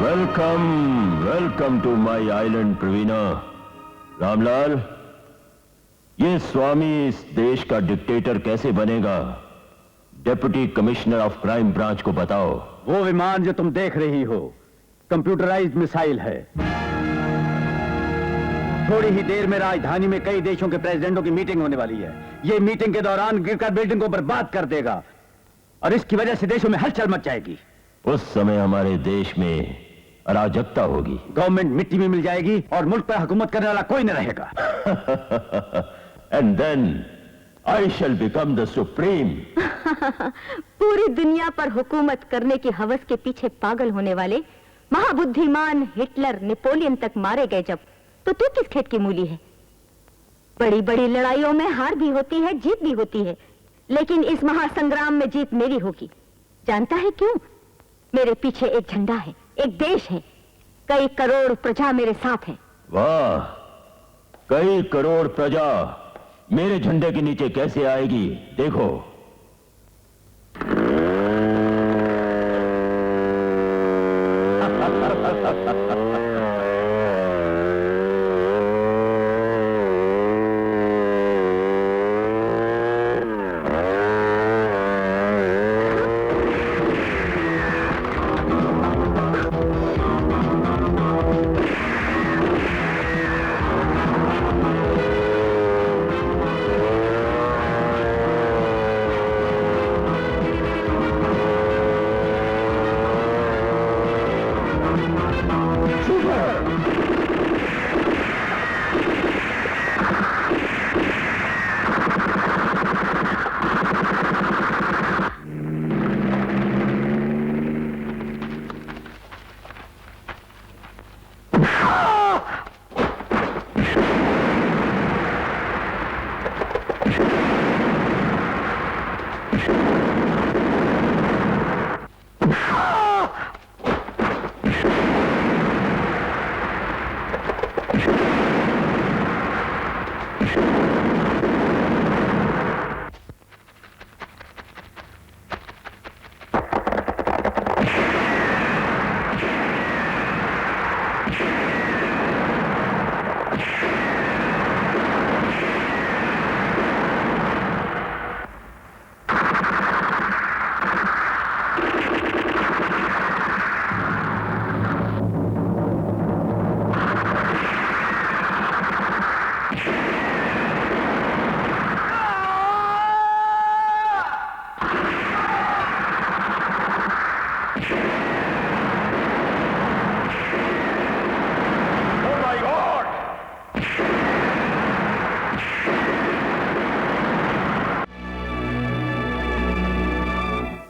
Welcome welcome to my island Praveena. Ramlal, ये स्वामी इस देश का डिक्टेटर कैसे बनेगा? Deputy commissioner of crime branch को बताओ। वो विमान जो तुम देख रही हो कंप्यूटराइज्ड मिसाइल है। थोड़ी ही देर में राजधानी में कई देशों के प्रेसिडेंटों की मीटिंग होने वाली है। ये मीटिंग के दौरान गिरकर बिल्डिंग को बर्बाद कर देगा और इसकी वजह से देशों में हलचल मच जाएगी। उस समय हमारे देश में अराजकता होगी, गवर्नमेंट मिट्टी में मिल जाएगी और मुल्क पर हुकूमत करने वाला कोई न रहेगा। And then I shall become the supreme. पूरी दुनिया पर हुकूमत करने की हवस के पीछे पागल होने वाले महाबुद्धिमान हिटलर, नेपोलियन तक मारे गए जब, तो तू किस खेत की मूली है? बड़ी बड़ी लड़ाइयों में हार भी होती है, जीत भी होती है, लेकिन इस महासंग्राम में जीत मेरी होगी। जानता है क्यों? मेरे पीछे एक झंडा है, एक देश है, कई करोड़ प्रजा मेरे साथ है। वाह, कई करोड़ प्रजा मेरे झंडे के नीचे कैसे आएगी? देखो।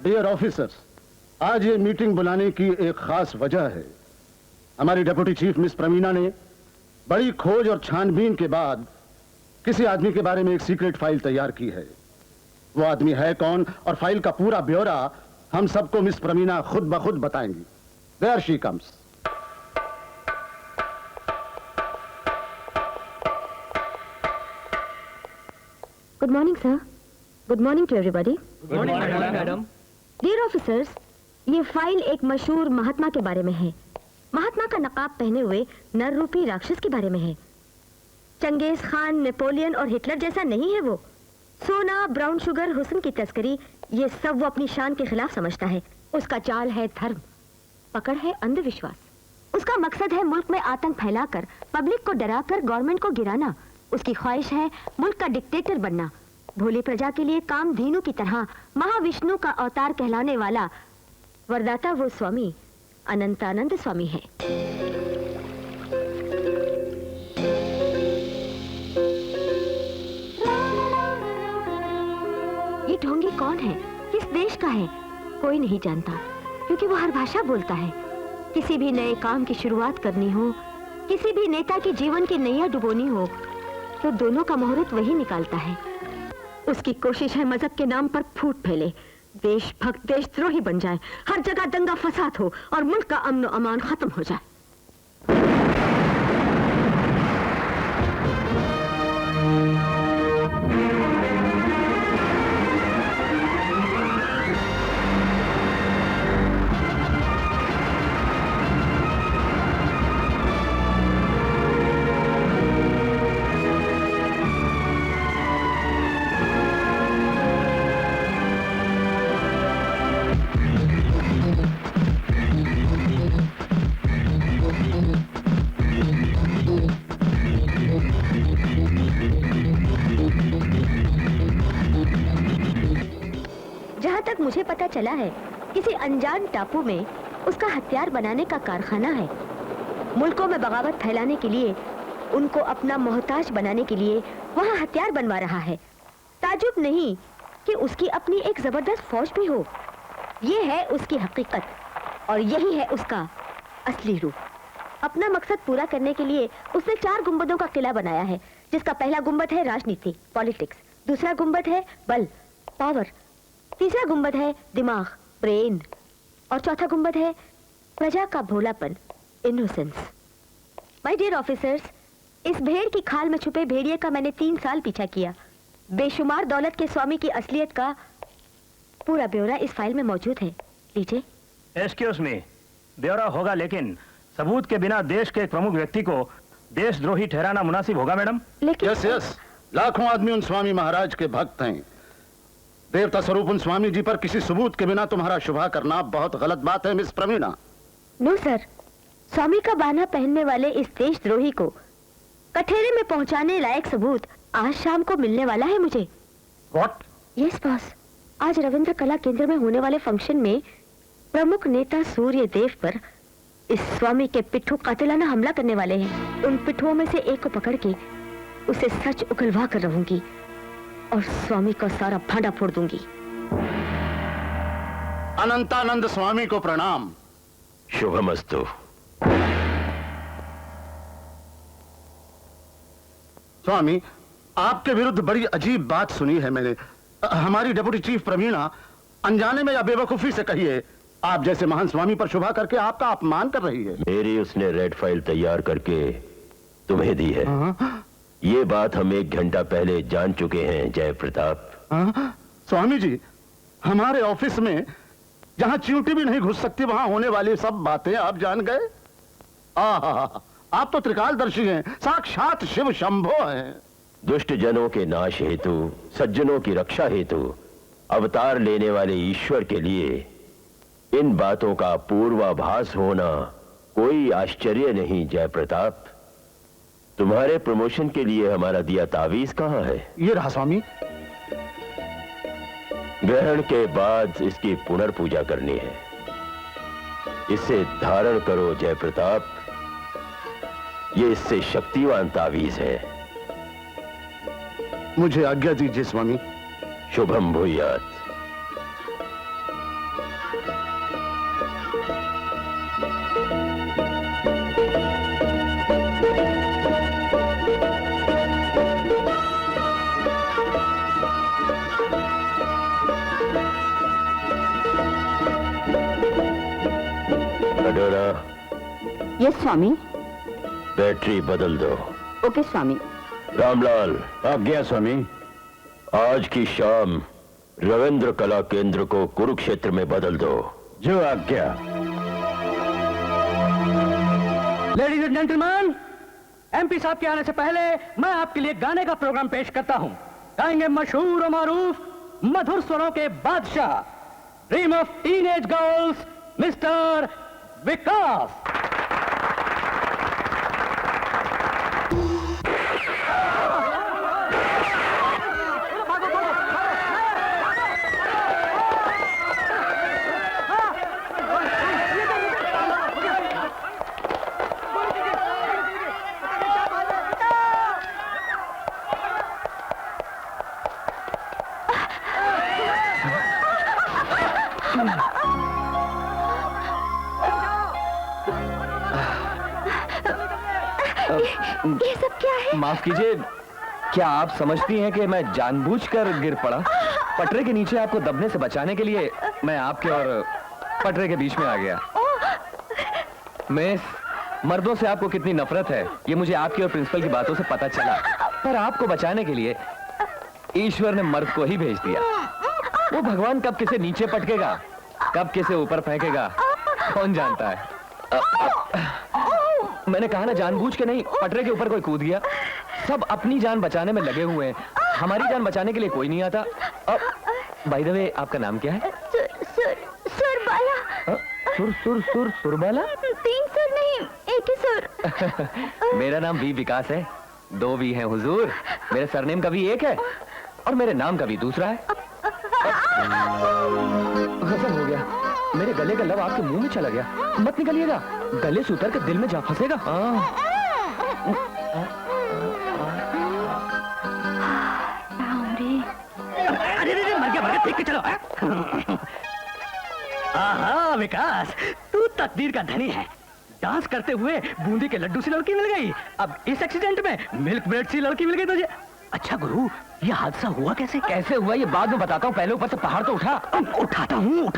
डियर ऑफिसर्स, आज ये मीटिंग बुलाने की एक खास वजह है। हमारी डेप्यूटी चीफ मिस प्रवीणा ने बड़ी खोज और छानबीन के बाद किसी आदमी के बारे में एक सीक्रेट फाइल तैयार की है। वो आदमी है कौन और फाइल का पूरा ब्यौरा हम सबको मिस प्रवीणा खुद ब खुद बताएंगी। There she comes. Good morning sir. Good morning to everybody. Good morning madam. Dear officers, ये फाइल एक मशहूर महात्मा के बारे में है। महात्मा का नकाब पहने हुए नर रूपी राक्षस के बारे में है। चंगेज खान, नेपोलियन और हिटलर जैसा नहीं है वो। सोना, ब्राउन शुगर, हुस्न की तस्करी, ये सब वो अपनी शान के खिलाफ समझता है। उसका चाल है धर्म, पकड़ है अंधविश्वास। उसका मकसद है मुल्क में आतंक फैलाकर पब्लिक को डराकर गवर्नमेंट को गिराना। उसकी ख्वाहिश है मुल्क का डिक्टेटर बनना। भोली प्रजा के लिए कामधेनु की तरह महाविष्णु का अवतार कहलाने वाला वरदाता वो स्वामी अनंतानंद स्वामी है। ये ढोंगी कौन है, किस देश का है, कोई नहीं जानता, क्योंकि वो हर भाषा बोलता है। किसी भी नए काम की शुरुआत करनी हो, किसी भी नेता के जीवन की नैया डुबोनी हो, तो दोनों का मुहूर्त वही निकालता है। उसकी कोशिश है मजहब के नाम पर फूट फैले, देशभक्त देशद्रोही बन जाए, हर जगह दंगा फसाद हो और मुल्क का अमन और अमान खत्म हो जाए। तक मुझे पता चला है, किसी अनजान टापू में उसका हथियार बनाने का कारखाना है। मुल्कों में बगावत फैलाने के लिए, उनको अपना मोहताज बनाने के लिए वहाँ हथियार बनवा रहा है। ताजुब नहीं कि उसकी अपनी एक जबरदस्त फौज भी हो। ये है उसकी हकीकत और यही है उसका असली रूप। अपना मकसद पूरा करने के लिए उसने 4 गुंबदों का किला बनाया है, जिसका पहला गुंबद है राजनीति, पॉलिटिक्स, दूसरा गुंबद है बल, पावर, तीसरा गुंबद है दिमाग, ब्रेन, और चौथा गुंबद है प्रजा का भोलापन, इनोसेंस। माय डियर ऑफिसर्स, इस भेड़ की खाल में छुपे भेड़िए का मैंने 3 साल पीछा किया। बेशुमार दौलत के स्वामी की असलियत का पूरा ब्यौरा इस फाइल में मौजूद है। लीजिए। एक्सक्यूज मी, ब्यौरा होगा, लेकिन सबूत के बिना देश के एक प्रमुख व्यक्ति को देशद्रोही ठहराना मुनासिब होगा मैडम? लेकिन यस यस, लाखों आदमी उन स्वामी महाराज के भक्त हैं। देवता स्वरूप उन स्वामी जी पर किसी सबूत के बिना तुम्हारा शुभा करना बहुत गलत बात है मिस प्रवीणा। नो सर, स्वामी का बाना पहनने वाले इस देशद्रोही को कठेरे में पहुंचाने लायक सबूत आज शाम को मिलने वाला है मुझे। व्हाट? यस बॉस, आज रविंद्र कला केंद्र में होने वाले फंक्शन में प्रमुख नेता सूर्य देव पर इस स्वामी के पिट्ठू कातिलाना हमला करने वाले हैं। उन पिट्ठुओं में से एक को पकड़ के उसे सच उगलवा कर रहूंगी और स्वामी का सारा भांडा फोड़ दूंगी। अनंतानंद स्वामी को प्रणाम। शुभमस्तु। स्वामी, आपके विरुद्ध बड़ी अजीब बात सुनी है मैंने। हमारी डेप्यूटी चीफ प्रवीणा अनजाने में या बेवकूफी से कहिए, आप जैसे महान स्वामी पर शुभा करके आपका अपमान कर रही है। मेरी उसने रेड फाइल तैयार करके तुम्हें दी है। ये बात हम 1 घंटा पहले जान चुके हैं जय प्रताप। स्वामी जी, हमारे ऑफिस में जहां चींटी भी नहीं घुस सकती वहां होने वाली सब बातें आप जान गए। आप तो त्रिकालदर्शी हैं, साक्षात शिव शंभो हैं। दुष्ट जनों के नाश हेतु, सज्जनों की रक्षा हेतु अवतार लेने वाले ईश्वर के लिए इन बातों का पूर्वाभास होना कोई आश्चर्य नहीं। जय प्रताप, तुम्हारे प्रमोशन के लिए हमारा दिया तावीज कहां है? ये रहा स्वामी। ग्रहण के बाद इसकी पुनर्पूजा करनी है। इसे धारण करो जय प्रताप, ये इससे शक्तिवान तावीज है। मुझे आज्ञा दीजिए स्वामी। शुभम भूयात। अडोरा, यस स्वामी। बैटरी बदल दो। ओके स्वामी। रामलाल, आज्ञा स्वामी। आज की शाम रविंद्र कला केंद्र को कुरुक्षेत्र में बदल दो। जो आज्ञा। लेडीज एंड जेंटलमैन, एमपी साहब के आने से पहले मैं आपके लिए गाने का प्रोग्राम पेश करता हूं। गाएंगे मशहूर और मारूफ मधुर स्वरों के बादशाह, dream of teenage girls, mister Vikas. ये सब क्या है? माफ कीजिए, क्या आप समझती हैं कि मैं जानबूझकर गिर पड़ा? पटरे के नीचे आपको दबने से बचाने के लिए मैं आपके और पटरे के बीच में आ गया। मिस, मर्दों से आपको कितनी नफरत है ये मुझे आपकी और प्रिंसिपल की बातों से पता चला, पर आपको बचाने के लिए ईश्वर ने मर्द को ही भेज दिया। वो भगवान कब किसे नीचे पटकेगा, कब किसे ऊपर फेंकेगा, कौन जानता है। मैंने कहा ना, जानबूझ के नहीं, पटरे के ऊपर कोई कूद गया। सब अपनी जान बचाने में लगे हुए हैं, हमारी जान बचाने के लिए कोई नहीं आता। बाय द वे, आपका नाम क्या है? सुरबाला। सुरबाला? 3 सुर नहीं, 1 ही सुर। मेरा नाम वी विकास है, 2 वी हैं हुजूर। मेरे सरनेम का भी एक है और मेरे नाम का भी दूसरा है। गजब हो गया, मेरे गले का लव आपके मुंह में चला गया। मत निकलिएगा, गले से उतर के दिल में जा फंसेगा। अरे मर गया देख के चलो। आहा विकास, तू तकदीर का धनी है। डांस करते हुए बूंदी के लड्डू सी लड़की मिल गई, अब इस एक्सीडेंट में मिल्क ब्रेड सी लड़की मिल गई तुझे। अच्छा गुरु, ये हादसा हुआ कैसे? कैसे हुआ ये बाद में बताता हूँ, पहले ऊपर से पहाड़ तो उठा। उठाता हूँ।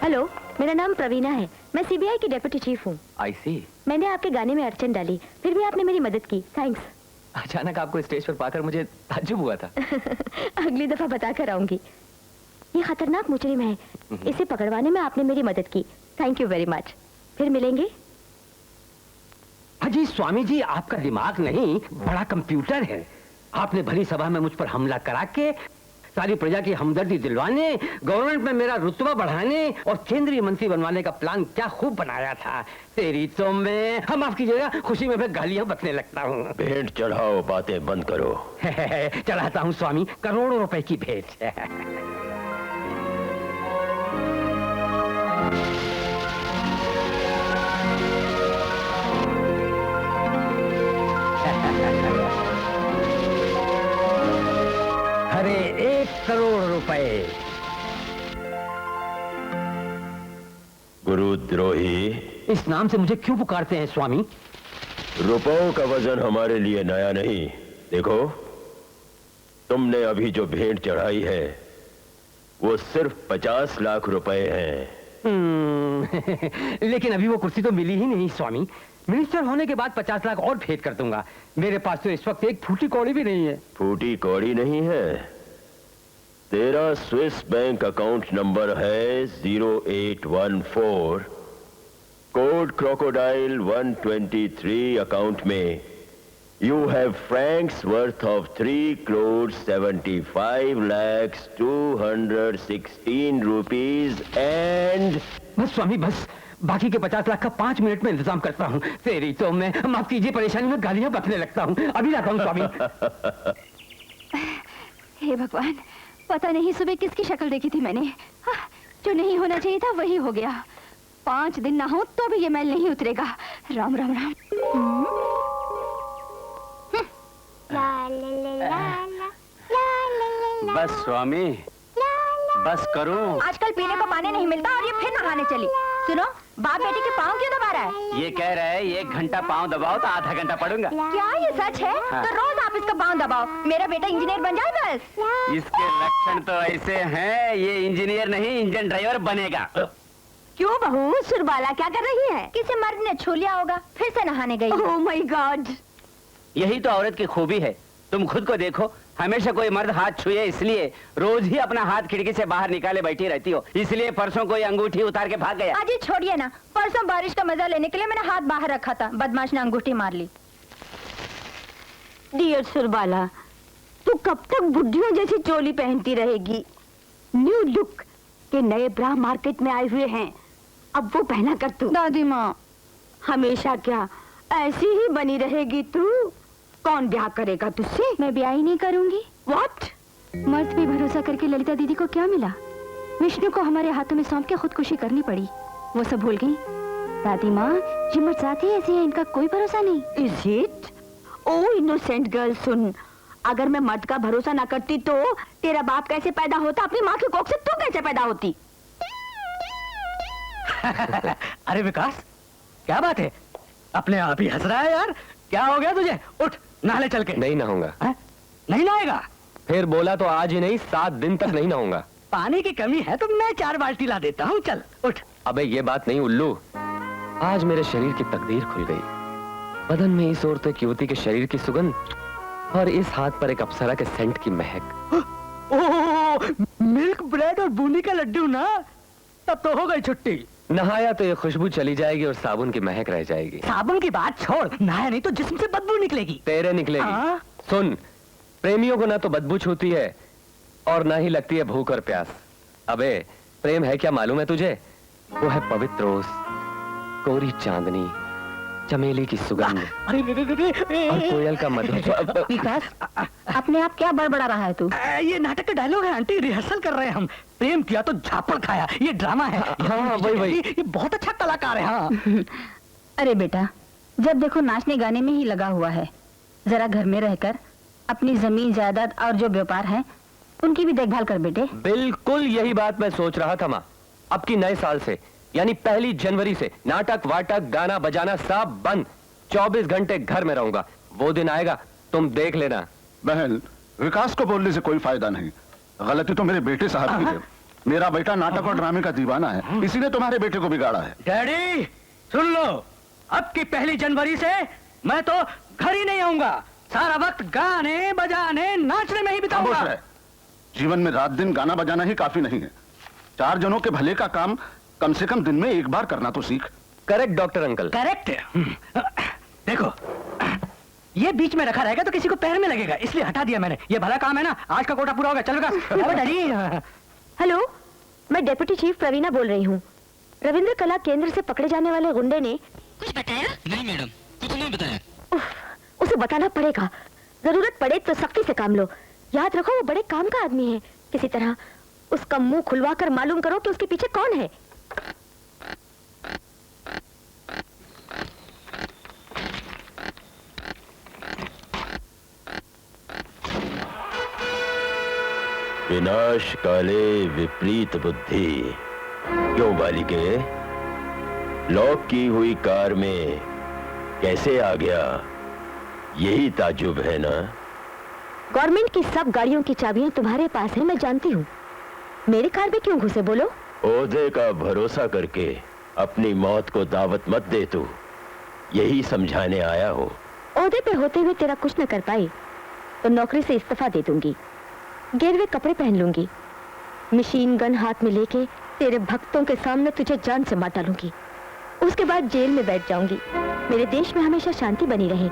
हेलो, मेरा नाम प्रवीणा है, मैं सीबीआई की डेप्यूटी चीफ हूँ। आई सी। मैंने आपके गाने में अड़चन डाली, फिर भी आपने मेरी मदद की, थैंक्स। अचानक आपको स्टेज पर पाकर मुझे ताज्जुब हुआ था। अगली दफा बता कर आऊंगी। ये खतरनाक मुजरिम है, इसे पकड़वाने में आपने मेरी मदद की, थैंक यू वेरी मच। फिर मिलेंगे। अजी स्वामी जी, आपका दिमाग नहीं, बड़ा कंप्यूटर है। आपने भरी सभा में मुझ पर हमला करा के सारी प्रजा की हमदर्दी दिलवाने, गवर्नमेंट में मेरा रुतबा बढ़ाने और केंद्रीय मंत्री बनवाने का प्लान क्या खूब बनाया था। तेरी तो मैं, हम माफ कीजिएगा, खुशी में फिर गालियां बकने लगता हूँ। भेंट चढ़ाओ, बातें बंद करो। चढ़ाता हूँ स्वामी, करोड़ों रुपए की भेंट। अरे 1 करोड़ रुपए। गुरुद्रोही, इस नाम से मुझे क्यों पुकारते हैं स्वामी? रुपयों का वजन हमारे लिए नया नहीं। देखो, तुमने अभी जो भेंट चढ़ाई है वो सिर्फ 50 लाख रुपए हैं। लेकिन अभी वो कुर्सी तो मिली ही नहीं स्वामी। मिनिस्टर होने के बाद 50 लाख और भेंट कर दूंगा। मेरे पास तो इस वक्त एक फूटी कौड़ी भी नहीं है। फूटी कौड़ी नहीं है? तेरा स्विस बैंक अकाउंट नंबर है 0814, कोड क्रोकोडाइल 123 अकाउंट में you have francs worth of 3,75,216 rupees and बस स्वामी बस, बाकी के 50 लाख का 5 मिनट में इंतजाम करता हूँ। तेरी तो मैं, माफ कीजिए, परेशानी में गालियां बकने लगता हूँ। अभी लाता हूँ स्वामी। हे भगवान, पता नहीं सुबह किसकी शक्ल देखी थी मैंने। जो नहीं होना चाहिए था वही हो गया। 5 दिन ना हो तो भी ये मैल नहीं उतरेगा। राम राम राम। बस स्वामी, बस करो। आजकल पीने को पानी नहीं मिलता और ये फिर नहाने चली। सुनो, बाप बेटी के पाँव क्यों दबा रहा है? ये कह रहा है 1 घंटा पाँव दबाओ तो आधा घंटा पढ़ूंगा। क्या ये सच है? हाँ। तो रोज आप इसका पाँव दबाओ, मेरा बेटा इंजीनियर बन जाए बस। इसके लक्षण तो ऐसे हैं, ये इंजीनियर नहीं इंजन ड्राइवर बनेगा। क्यों बहू, सुरबाला क्या कर रही है? किसी मर्द ने छू लिया होगा, फिर से नहाने गई। Oh my God. यही तो औरत की खूबी है। तुम खुद को देखो, हमेशा कोई मर्द हाथ छुए इसलिए रोज ही अपना हाथ खिड़की से बाहर निकाले बैठी रहती हो, इसलिए परसों कोई अंगूठी उतार के भाग गया। अजी छोड़िए ना, परसों बारिश का मजा लेने के लिए मैंने हाथ बाहर रखा था, बदमाश ने अंगूठी मार ली। डियर सुरबाला, तू कब तक बुढ़ियों जैसी चोली पहनती रहेगी? न्यू लुक के नए ब्रा मार्केट में आए हुए हैं, अब वो पहना कर तू। दादी माँ, हमेशा क्या ऐसी ही बनी रहेगी तू? कौन ब्याह करेगा तुझसे? मैं ब्याह ही नहीं करूंगी। What? मर्द पे भरोसा करके ललिता दीदी को क्या मिला? विष्णु को हमारे हाथों में सौंप के खुदकुशी करनी पड़ी, वो सब भूल गई। दादी माँ, ये मर्द साथी ऐसे हैं, इनका कोई भरोसा नहीं। Is it? Oh innocent girl, सुन, अगर मैं मर्द का भरोसा ना करती तो तेरा बाप कैसे पैदा होता? अपनी माँ की कोख से तू कैसे पैदा होती? अरे विकास, क्या बात है? अपने आप ही हंस रहा है यार, क्या हो गया तुझे? उठ नहाले चल के। नहीं नहाऊंगा। नहीं नहाएगा? फिर बोला तो आज ही नहीं, 7 दिन तक नहीं नहाऊंगा। पानी की कमी है तो मैं 4 बाल्टी ला देता हूँ, चल उठ। अबे ये बात नहीं उल्लू, आज मेरे शरीर की तकदीर खुल गई। बदन में इस औरत की युवती के शरीर की सुगंध और इस हाथ पर एक अप्सरा के सेंट की महक। ओह, मिल्क ब्रेड और बूंदी का लड्डू ना, तब तो हो गई छुट्टी। नहाया तो ये खुशबू चली जाएगी और साबुन की महक रह जाएगी। साबुन की बात छोड़, नहाया नहीं तो जिस्म से बदबू निकलेगी। तेरे निकलेगी। सुन, प्रेमियों को ना तो बदबू छूती है और ना ही लगती है भूख और प्यास। अबे प्रेम है क्या मालूम है तुझे? वो है पवित्र रोज, कोरी चांदनी, चमेली की सुगंध और कोयल का मधुर। विकास, अपने आप क्या बड़बड़ा रहा है तू? ये नाटक का डायलॉग है आंटी, रिहर्सल कर रहे हैं हम। प्रेम किया तो झापड़ खाया, ये ड्रामा है। हाँ, वही। ये बहुत अच्छा कलाकार है। हाँ। अरे बेटा, जब देखो नाचने गाने में ही लगा हुआ है, जरा घर में रहकर अपनी जमीन जायदाद और जो व्यापार है उनकी भी देखभाल कर बेटे। बिल्कुल यही बात मैं सोच रहा था माँ। अब की नए साल से यानी 1 जनवरी से नाटक वाटक गाना बजाना सब बंद। 24 घंटे घर में रहूंगा। वो दिन आएगा, तुम देख लेना। बहन, विकास को बोलने से कोई फायदा नहीं, गलती तो मेरे बेटे साहब की है। मेरा बेटा नाटक और ड्रामे का दीवाना है, इसी ने तुम्हारे बेटे को बिगाड़ा है। डैडी सुन लो, अब की 1 जनवरी से मैं तो घर ही नहीं आऊंगा। सारा वक्त गाने बजाने नाचने में ही बिताऊंगा। खामोश रह। जीवन में रात दिन गाना बजाना ही काफी नहीं है, 4 जनों के भले का काम कम से कम दिन में एक बार करना तो सीख। Correct doctor uncle. करेक्ट। देखो, ये बीच में रखा रहेगा तो किसी को पैर में लगेगा, इसलिए हटा दिया मैंने। ये भला काम है ना, आज का कोटा पूरा होगा। चल डैडी। हेलो, मैं डेप्यूटी चीफ प्रवीणा बोल रही हूँ। रविंद्र कला केंद्र से पकड़े जाने वाले गुंडे ने कुछ बताया? नहीं मैडम, कुछ नहीं बताया। उसे बताना पड़ेगा, जरूरत पड़े तो सख्ती से काम लो। याद रखो, वो बड़े काम का आदमी है। किसी तरह उसका मुंह खुलवा कर मालूम करो कि उसके पीछे कौन है। विनाश काले विपरीत बुद्धि। क्यों बालिके, लॉक की हुई कार में कैसे आ गया, यही ताजुब है ना? गवर्नमेंट की सब गाड़ियों की चाबियां तुम्हारे पास है, मैं जानती हूँ। मेरे कार में क्यों घुसे बोलो? ओहदे का भरोसा करके अपनी मौत को दावत मत दे तू, यही समझाने आया हूँ। ओहदे पे होते हुए तेरा कुछ न कर पाई तो नौकरी से इस्तीफा दे दूंगी, गिरवे कपड़े पहन लूंगी, मशीन गन हाथ में लेके तेरे भक्तों के सामने तुझे जान से मार डालूंगी। उसके बाद जेल में बैठ जाऊंगी। मेरे देश में हमेशा शांति बनी रहे,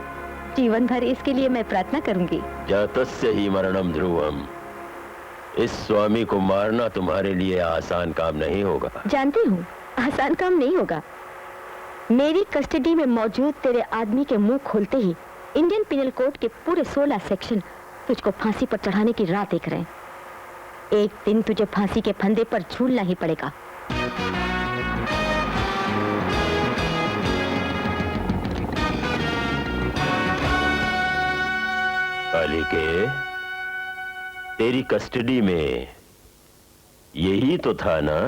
जीवन भर इसके लिए मैं प्रार्थना करूंगी। जातस्य ही मरणम ध्रुवम। इस स्वामी को मारना तुम्हारे लिए आसान काम नहीं होगा। जानती हूँ, आसान काम नहीं होगा। मेरी कस्टडी में मौजूद तेरे आदमी के मुंह खोलते ही इंडियन पिनल कोड के पूरे 16 सेक्शन तुझको फांसी पर चढ़ाने की राह देख रहे हैं। एक दिन तुझे फांसी के फंदे पर झूलना ही पड़ेगा। बालिके, तेरी कस्टडी में यही तो था ना?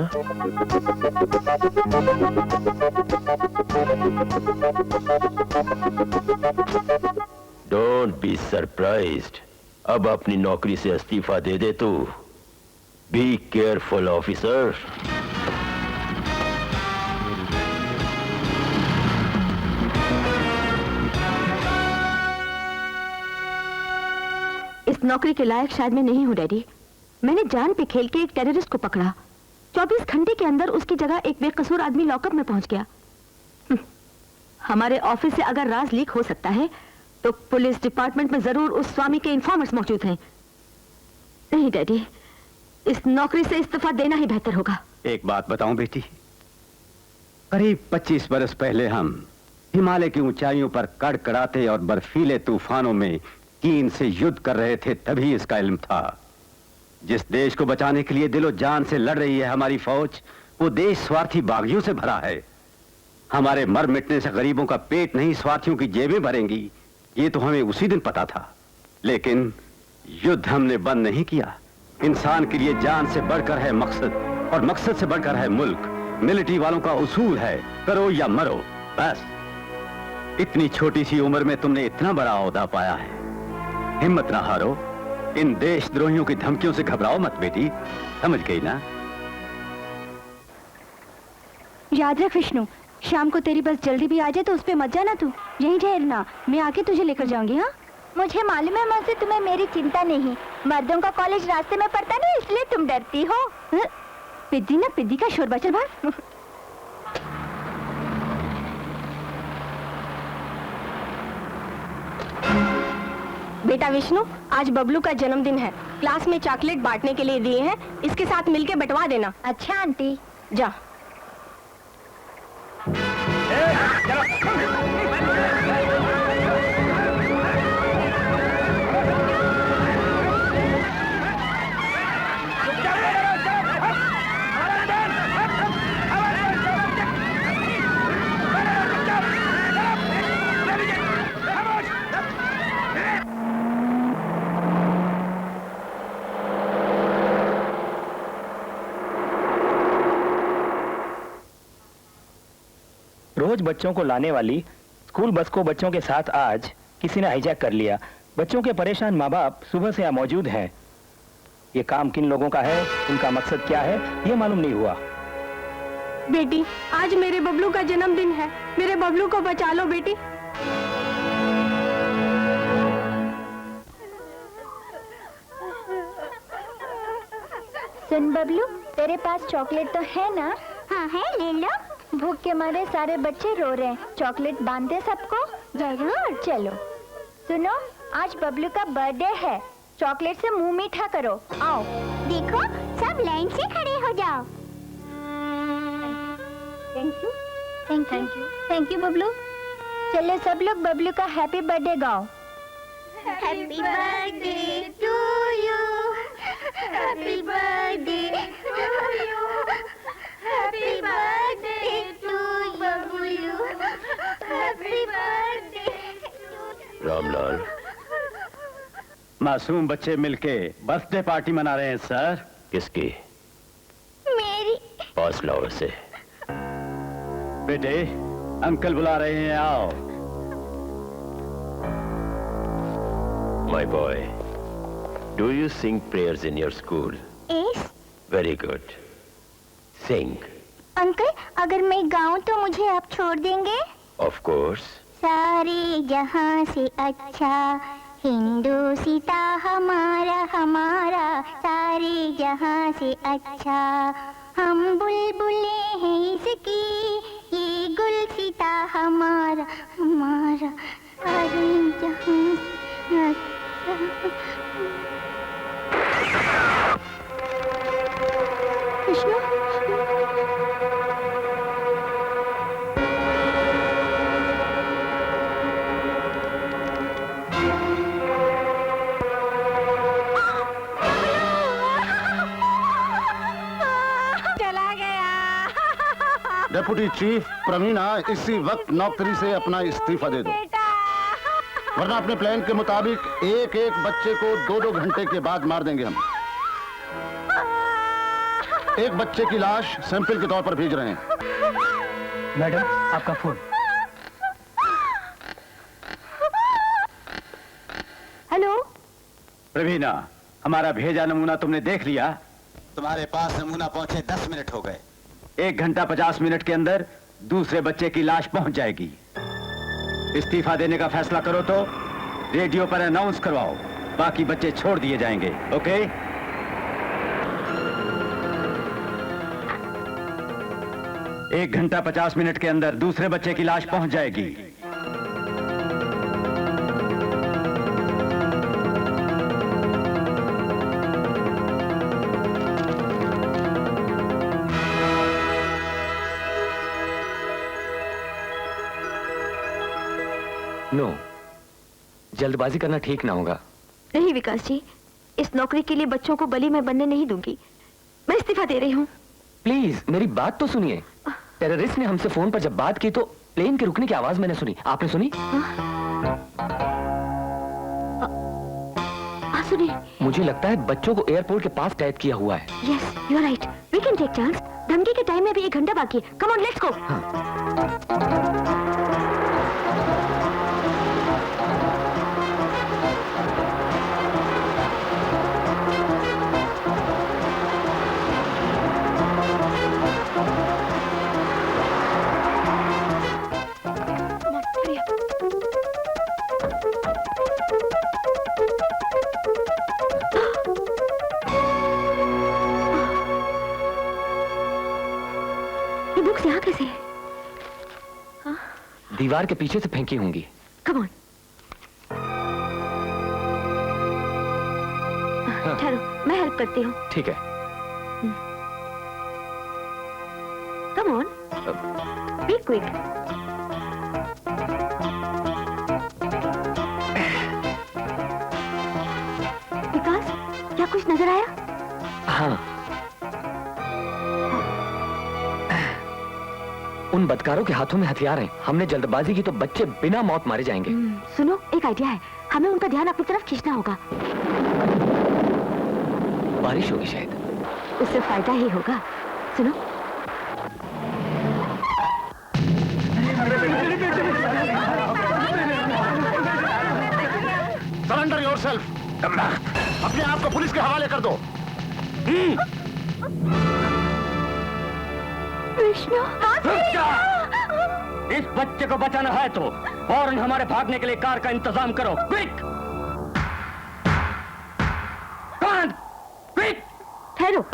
Don't be surprised. अब अपनी नौकरी से इस्तीफा दे दे तू। Be careful officer. इस नौकरी के लायक शायद मैं नहीं हूँ डैडी। मैंने जान पे खेल के एक टेररिस्ट को पकड़ा। 24 घंटे के अंदर उसकी जगह एक बेकसूर आदमी लॉकअप में पहुंच गया। हमारे ऑफिस से अगर राज लीक हो सकता है तो पुलिस डिपार्टमेंट में जरूर उस स्वामी के इन्फॉर्मर्स मौजूद हैं। नहीं डैडी, इस नौकरी से इस्तीफा देना ही बेहतर होगा। एक बात बताऊं बेटी, करीब 25 बरस पहले हम हिमालय की ऊंचाइयों पर कड़कड़ाते और बर्फीले तूफानों में चीन से युद्ध कर रहे थे, तभी इसका इल्म था। जिस देश को बचाने के लिए दिलो जान से लड़ रही है हमारी फौज, वो देश स्वार्थी बागियों से भरा है। हमारे मर मिटने से गरीबों का पेट नहीं, स्वार्थियों की जेबें भरेंगी, ये तो हमें उसी दिन पता था। लेकिन युद्ध हमने बंद नहीं किया। इंसान के लिए जान से बढ़कर है मकसद, और मकसद से बढ़कर है मुल्क। मिलिट्री वालों का उसूल है करो या मरो, बस। इतनी छोटी सी उम्र में तुमने इतना बड़ा ओहदा पाया है। हिम्मत ना हारो, इन देशद्रोहियों की धमकियों से घबराओ मत बेटी, समझ गई ना? याद रख विष्णु, शाम को तेरी बस जल्दी भी आ जाए तो उस पे मत जाना, तू यहीं ठहरना, मैं आके तुझे लेकर जाऊंगी। हाँ, मुझे मालूम है मुझसे तुम्हें मेरी चिंता नहीं। मर्दों का कॉलेज रास्ते में पड़ता नहीं, इसलिए तुम डरती हो। पिद्दी ना पिद्दी का शोर बचल भाई। बेटा विष्णु, आज बबलू का जन्मदिन है। क्लास में चॉकलेट बांटने के लिए दिए हैं, इसके साथ मिलके बंटवा देना। अच्छा आंटी। जा। रोज बच्चों को लाने वाली स्कूल बस को बच्चों के साथ आज किसी ने हाईजैक कर लिया। बच्चों के परेशान माँ बाप सुबह से यहाँ मौजूद हैं। ये काम किन लोगों का है, उनका मकसद क्या है, ये मालूम नहीं हुआ। बेटी, आज मेरे बबलू का जन्मदिन है, मेरे बबलू को बचा लो बेटी। सुन बबलू, तेरे पास चॉकलेट तो है ना? हाँ है, ले लो। भूख के मारे सारे बच्चे रो रहे हैं, चॉकलेट बांधे सबको? जरूर। चलो सुनो, आज बबलू का बर्थडे है, चॉकलेट से मुंह मीठा करो। आओ। देखो, सब लाइन से खड़े हो जाओ। Thank you, thank you, thank you Bablu. चलो सब लोग बबलू का हैप्पी बर्थडे गाओ। Happy birthday to you, happy birthday to you, happy birthday to Bablu, happy birthday. Ramlal, मासूम बच्चे मिलके बर्थडे पार्टी मना रहे हैं सर। किसकी? मेरी। पास लाओ इसे। बेटे, अंकल बुला रहे हैं, आओ। My boy, do you sing prayers in your school? Yes. Very good. Sing. Uncle, अगर मैं गाऊं तो मुझे आप छोड़ देंगे? Of course. सारे जहां से अच्छा हिंदुस्ता हमारा हमारा, सारे जहां से अच्छा हम बुलबुले हैं इसकी, ये गुलसिता हमारा हमारा, सारे जहां से अच्छा। विष्णु, चला गया। डेप्यूटी चीफ प्रवीणा, इसी वक्त नौकरी से अपना इस्तीफा दे दो, वरना अपने प्लान के मुताबिक एक एक बच्चे को 2-2 घंटे के बाद मार देंगे हम। एक बच्चे की लाश सैंपल के तौर पर भेज रहे हैं। मैडम, आपका फोन। हेलो प्रवीणा, हमारा भेजा नमूना तुमने देख लिया? तुम्हारे पास नमूना पहुंचे 10 मिनट हो गए। 1 घंटा 50 मिनट के अंदर दूसरे बच्चे की लाश पहुंच जाएगी। इस्तीफा देने का फैसला करो तो रेडियो पर अनाउंस करवाओ। बाकी बच्चे छोड़ दिए जाएंगे। ओके? 1 घंटा 50 मिनट के अंदर दूसरे बच्चे की लाश पहुंच जाएगी। नो, जल्दबाजी करना ठीक ना होगा। नहीं विकास जी, इस नौकरी के लिए बच्चों को बलि मैं बनने नहीं दूंगी। मैं इस्तीफा दे रही हूँ। प्लीज मेरी बात तो सुनिए। टेररिस्ट ने हमसे फोन पर जब बात की तो प्लेन के रुकने की आवाज मैंने सुनी। आपने सुनी? सुनी। मुझे लगता है बच्चों को एयरपोर्ट के पास कैद किया हुआ है। Yes, you are right. We can take chance. धमकी के टाइम में अभी 1 घंटा बाकी है। Come on, let's go. Books यहाँ कैसे है? दीवार के पीछे से फेंकी होंगी। Come on. ठहरो, मैं हेल्प करती हूँ। ठीक है। Come on, be quick. Vikas, क्या कुछ नजर आया? हाँ, उन बदकारों के हाथों में हथियार हैं। हमने जल्दबाजी की तो बच्चे बिना मौत मारे जाएंगे। सुनो, एक आइडिया है। हमें उनका ध्यान अपनी तरफ खींचना होगा। बारिश होगी शायद। उससे फायदा ही होगा। सुनो, सरेंडर योरसेल्फ। अपने आप को पुलिस के हवाले कर दो। विष्णु, इस बच्चे को बचाना है तो फौरन हमारे भागने के लिए कार का इंतजाम करो। क्विक! क्विक! ठहरो,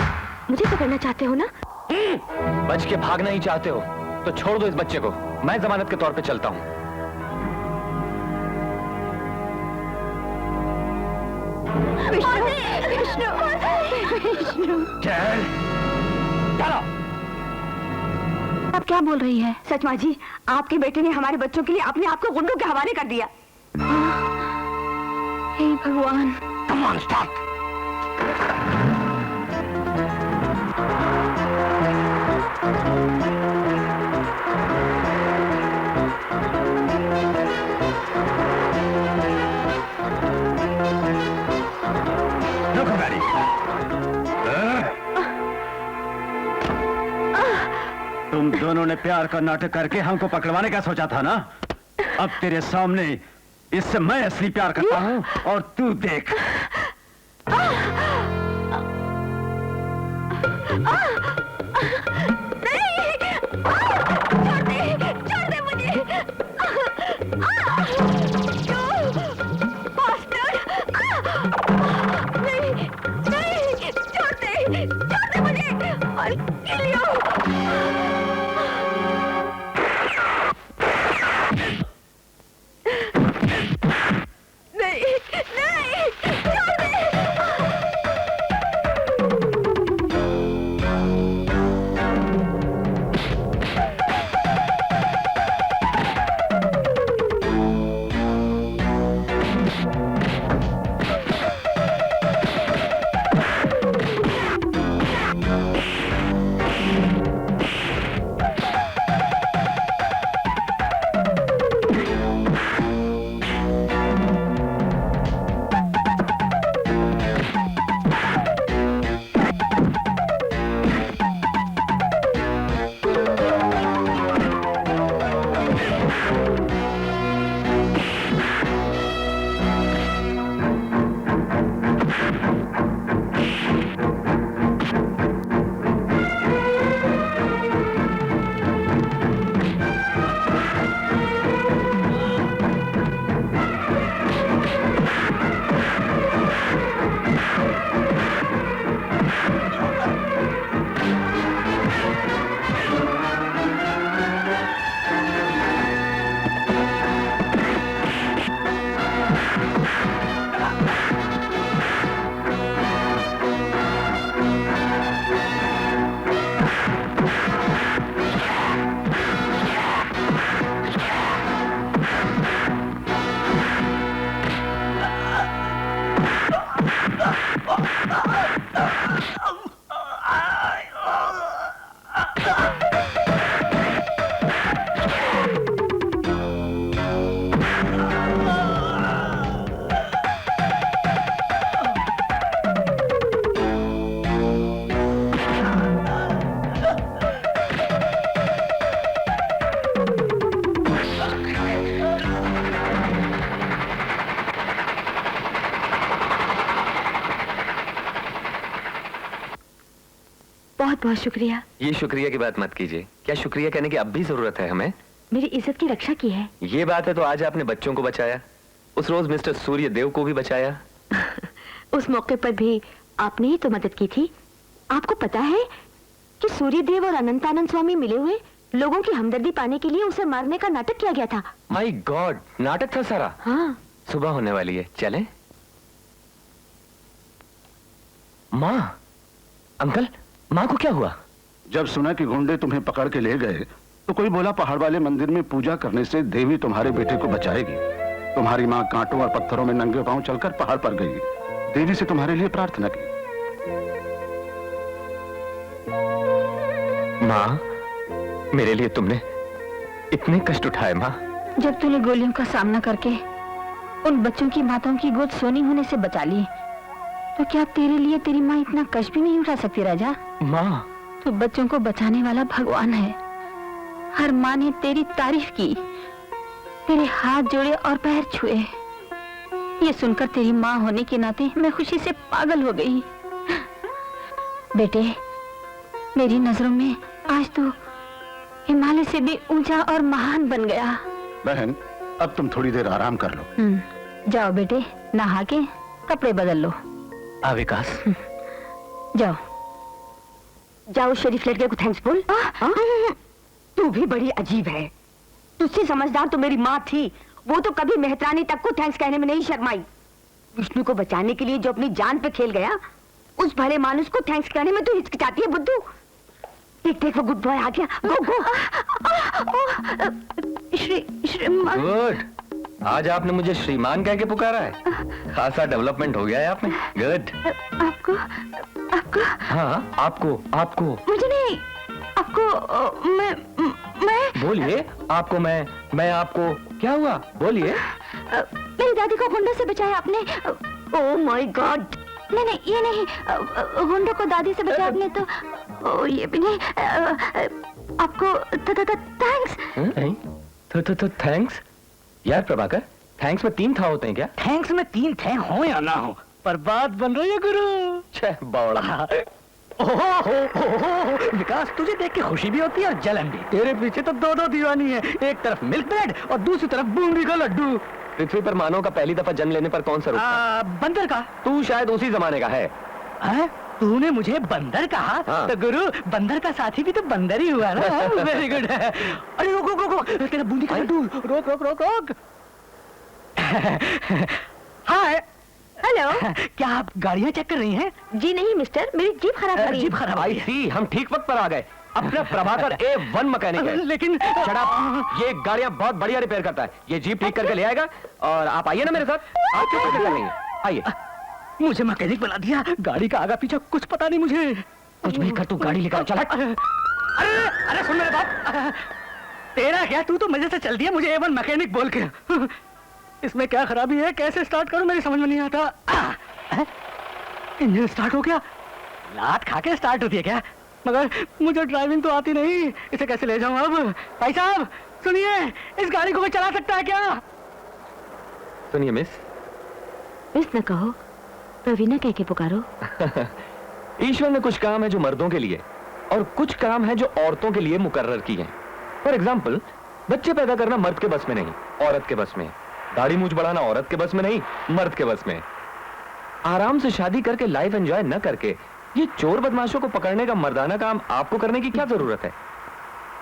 मुझे पकड़ना चाहते हो ना? बच के भागना ही चाहते हो तो छोड़ दो इस बच्चे को। मैं जमानत के तौर पे चलता हूँ। विष्णु, विष्णु, विष्णु। चलो। आप क्या बोल रही हैं? सच माँ जी, आपके बेटे ने हमारे बच्चों के लिए अपने आप को गुंडों के हवाले कर दिया। हे भगवान। Come on, stop. रुको गाड़ी। तुम दोनों ने प्यार का नाटक करके हमको पकड़वाने का सोचा था ना? अब तेरे सामने इससे मैं असली प्यार करता हूँ और तू देख। छोड़ दे मुझे। नहीं, छोड़ दे मुझे। I'll kill you. नहीं, छोड़ दे। बहुत बहुत शुक्रिया। ये शुक्रिया की बात मत कीजिए। क्या शुक्रिया कहने की अब भी जरूरत है हमें? मेरी इज्जत की रक्षा की है। ये बात है तो आज आपने बच्चों को बचाया, उस रोज मिस्टर सूर्य देव को भी बचाया। उस मौके पर भी आपने ही तो मदद की थी। आपको पता है कि सूर्यदेव और अनंतानंद स्वामी मिले हुए लोगों की हमदर्दी पाने के लिए उसे मारने का नाटक किया गया था। माय गॉड, नाटक था सारा। हाँ। सुबह होने वाली है, चलें? माँ, अंकल, माँ को क्या हुआ? जब सुना कि गुंडे तुम्हें पकड़ के ले गए तो कोई बोला पहाड़ वाले मंदिर में पूजा करने से देवी तुम्हारे बेटे को बचाएगी। तुम्हारी माँ कांटों और पत्थरों में नंगे पांव चलकर पहाड़ पर गई, देवी से तुम्हारे लिए प्रार्थना की। माँ, मेरे लिए तुमने इतने कष्ट उठाए माँ। जब तूने गोलियों का सामना करके उन बच्चों की माताओं की गोद सोनी होने से बचा ली, तो क्या तेरे लिए तेरी माँ इतना कष्ट भी नहीं उठा सकती राजा? माँ, तू बच्चों को बचाने वाला भगवान है। हर माँ ने तेरी तारीफ की, तेरे हाथ जोड़े और पैर छुए। ये सुनकर तेरी माँ होने के नाते मैं खुशी से पागल हो गई। बेटे, मेरी नजरों में आज तू हिमालय से भी ऊंचा और महान बन गया। बहन, अब तुम थोड़ी देर आराम कर लो। जाओ बेटे, नहा के कपड़े बदल लो। विकास, जाओ जाओ, शरीफ लड़के को थैंक्स बोल। तू भी बड़ी अजीब है। तुझसे समझदार तो मेरी माँ थी, वो तो कभी मेहतरानी तक को थैंक्स कहने में नहीं शर्माई। विष्णु को बचाने के लिए जो अपनी जान पे खेल गया, उस भले मानुस को थैंक्स कहने में तू हिचकिचाती है बुद्धू। देख देख, वो गुड बॉय आ गया। गो गो। गुड, आज आपने मुझे श्रीमान कह के पुकारा है। खासा डेवलपमेंट हो गया है आप में। गुड। आपको आपको हाँ, आपको मुझे नहीं, आपको मैं बोलिए। आपको मैं आपको क्या हुआ? बोलिए। मेरी दादी को गुंडों से बचाया आपने। Oh my God. नहीं, ये नहीं, गुंडों को दादी से बचाया आपने तो ये भी नहीं। आपको थैंक्स। थैंक्स यार प्रभाकर, थैंक्स में 3 था होते हैं क्या? थैंक्स में 3 थे, हो या ना हो, पर बात बन रही है गुरु। छह बौड़ा। विकास, तुझे देख के खुशी भी होती है और जलन भी। तेरे पीछे तो 2 दीवानी है, एक तरफ मिल्क ब्रेड और दूसरी तरफ बूंदी का लड्डू। पृथ्वी पर मानव का पहली दफा जन्म लेने पर कौन सा रूप था? बंदर का। तू शायद उसी जमाने का है। तूने मुझे बंदर कहा? हाँ। तो गुरु, बंदर का साथी भी तो बंदर ही हुआ ना। Very good. अरे रोक रोक रोक, तेरा बूंदी का लड्डू। रोक रोक रोक रोक। हाय। हेलो। क्या आप गाड़ियाँ चेक कर रही हैं? जी नहीं मिस्टर, मेरी जीप खराब हो गई। जीप खराब। आई सी, हम ठीक वक्त पर आ गए। अपना प्रभाकर A1 मैकेनिक है। लेकिन ये गाड़ियाँ बहुत बढ़िया रिपेयर करता है। ये जीप ठीक करके ले आएगा और आप आइए ना मेरे साथ। आप क्यों कर लेंगे? आइए। मुझे मैकेनिक बना दिया, गाड़ी का आगा पीछा कुछ पता नहीं मुझे। कुछ भी कर, तू गाड़ी लेकर चला। अरे सुन मेरे बाप, तेरा क्या, तू तो मजे से चल दिया मुझे A1 मैकेनिक बोल के। इसमें क्या खराबी है, कैसे स्टार्ट करूं मेरी समझ में नहीं आता। इंजन स्टार्ट हो गया। लात खा के स्टार्ट होती है क्या? मगर मुझे ड्राइविंग तो आती नहीं, इसे कैसे ले जाऊं अब? भाई साहब सुनिए, इस गाड़ी को कोई चला सकता है क्या? सुनिए मिस न कहो, प्रवीणा कह के पुकारो। ईश्वर ने कुछ काम है जो मर्दों के लिए और कुछ काम है जो औरतों के लिए मुकर्रर की हैं। फॉर एग्जाम्पल, बच्चे पैदा करना मर्द के बस में नहीं, औरत के बस में। दाढ़ी मूंछ बढ़ाना औरत के बस में नहीं, मर्द के बस में। आराम से शादी करके लाइफ एंजॉय न करके ये चोर बदमाशों को पकड़ने का मर्दाना काम आपको करने की क्या जरूरत है?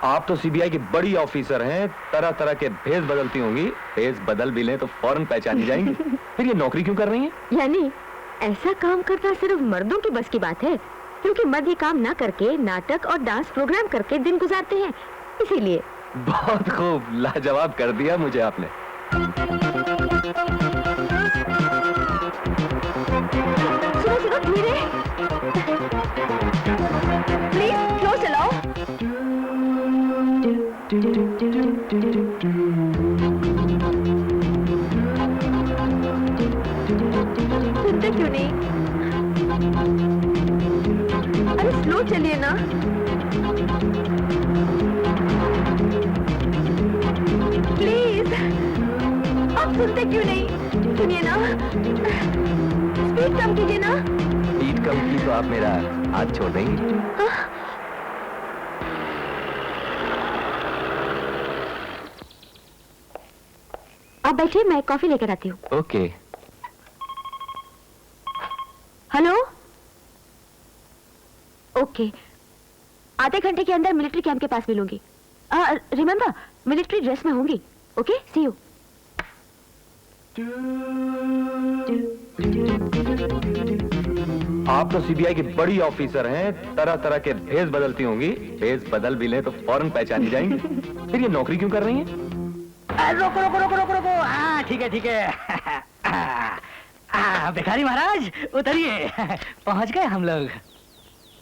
आप तो सीबीआई की बड़ी ऑफिसर हैं, तरह तरह के भेस बदलती होंगी। भेस बदल भी लें तो फौरन पहचानी जाएंगी। फिर ये नौकरी क्यों कर रही हैं? यानी ऐसा काम करना सिर्फ मर्दों की बस की बात है, क्योंकि मर्द ये काम ना करके नाटक और डांस प्रोग्राम करके दिन गुजारते हैं, इसीलिए। बहुत खूब, लाजवाब कर दिया मुझे आपने। सुनो सुनो, धीरे। प्लीज स्लो चलाओ। सुनिए ना, स्पीड कम कीजिए ना। स्पीड कम की तो आप मेरा हाथ छोड़ देंगे? आप बैठिए, मैं कॉफी लेकर आती हूँ। ओके। हेलो। ओके, आधे घंटे के अंदर मिलिट्री कैंप के पास मिलूंगी। रिमेम्बर, मिलिट्री ड्रेस में होंगी। Okay, see you. आप तो सीबीआई की बड़ी ऑफिसर हैं, तरह तरह के भेष बदलती होंगी। भेष बदल भी लें तो फौरन पहचानी जाएंगी। फिर ये नौकरी क्यों कर रही हैं? रोको रोको रोको रोको रोको। हाँ ठीक है ठीक है। भिखारी महाराज उतरिए, पहुंच गए हम लोग।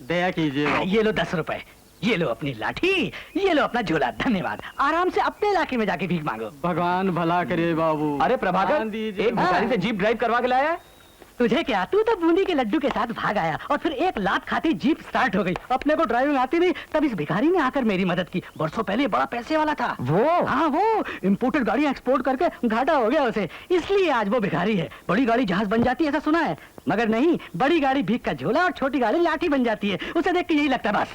दया कीजिए। ये लो 10 रुपए, ये लो अपनी लाठी, ये लो अपना झोला। धन्यवाद। आराम से अपने इलाके में जाके भीख मांगो। भगवान भला करे बाबू। अरे प्रभाकर, एक भिखारी से जीप ड्राइव करवा के लाया है। तुझे क्या, तू तो बूंदी के लड्डू के साथ भाग आया और फिर एक लात खाती जीप स्टार्ट हो गई। अपने को ड्राइविंग आती नहीं, तब इस भिखारी ने आकर मेरी मदद की। बरसों पहले बड़ा पैसे वाला था वो। हाँ, वो इंपोर्टेड गाड़ी एक्सपोर्ट करके घाटा हो गया उसे, इसलिए आज वो भिखारी है। बड़ी गाड़ी जहाज बन जाती है ऐसा सुना है, मगर नहीं, बड़ी गाड़ी भीख का झोला और छोटी गाड़ी लाठी बन जाती है। उसे देख के यही लगता है बस।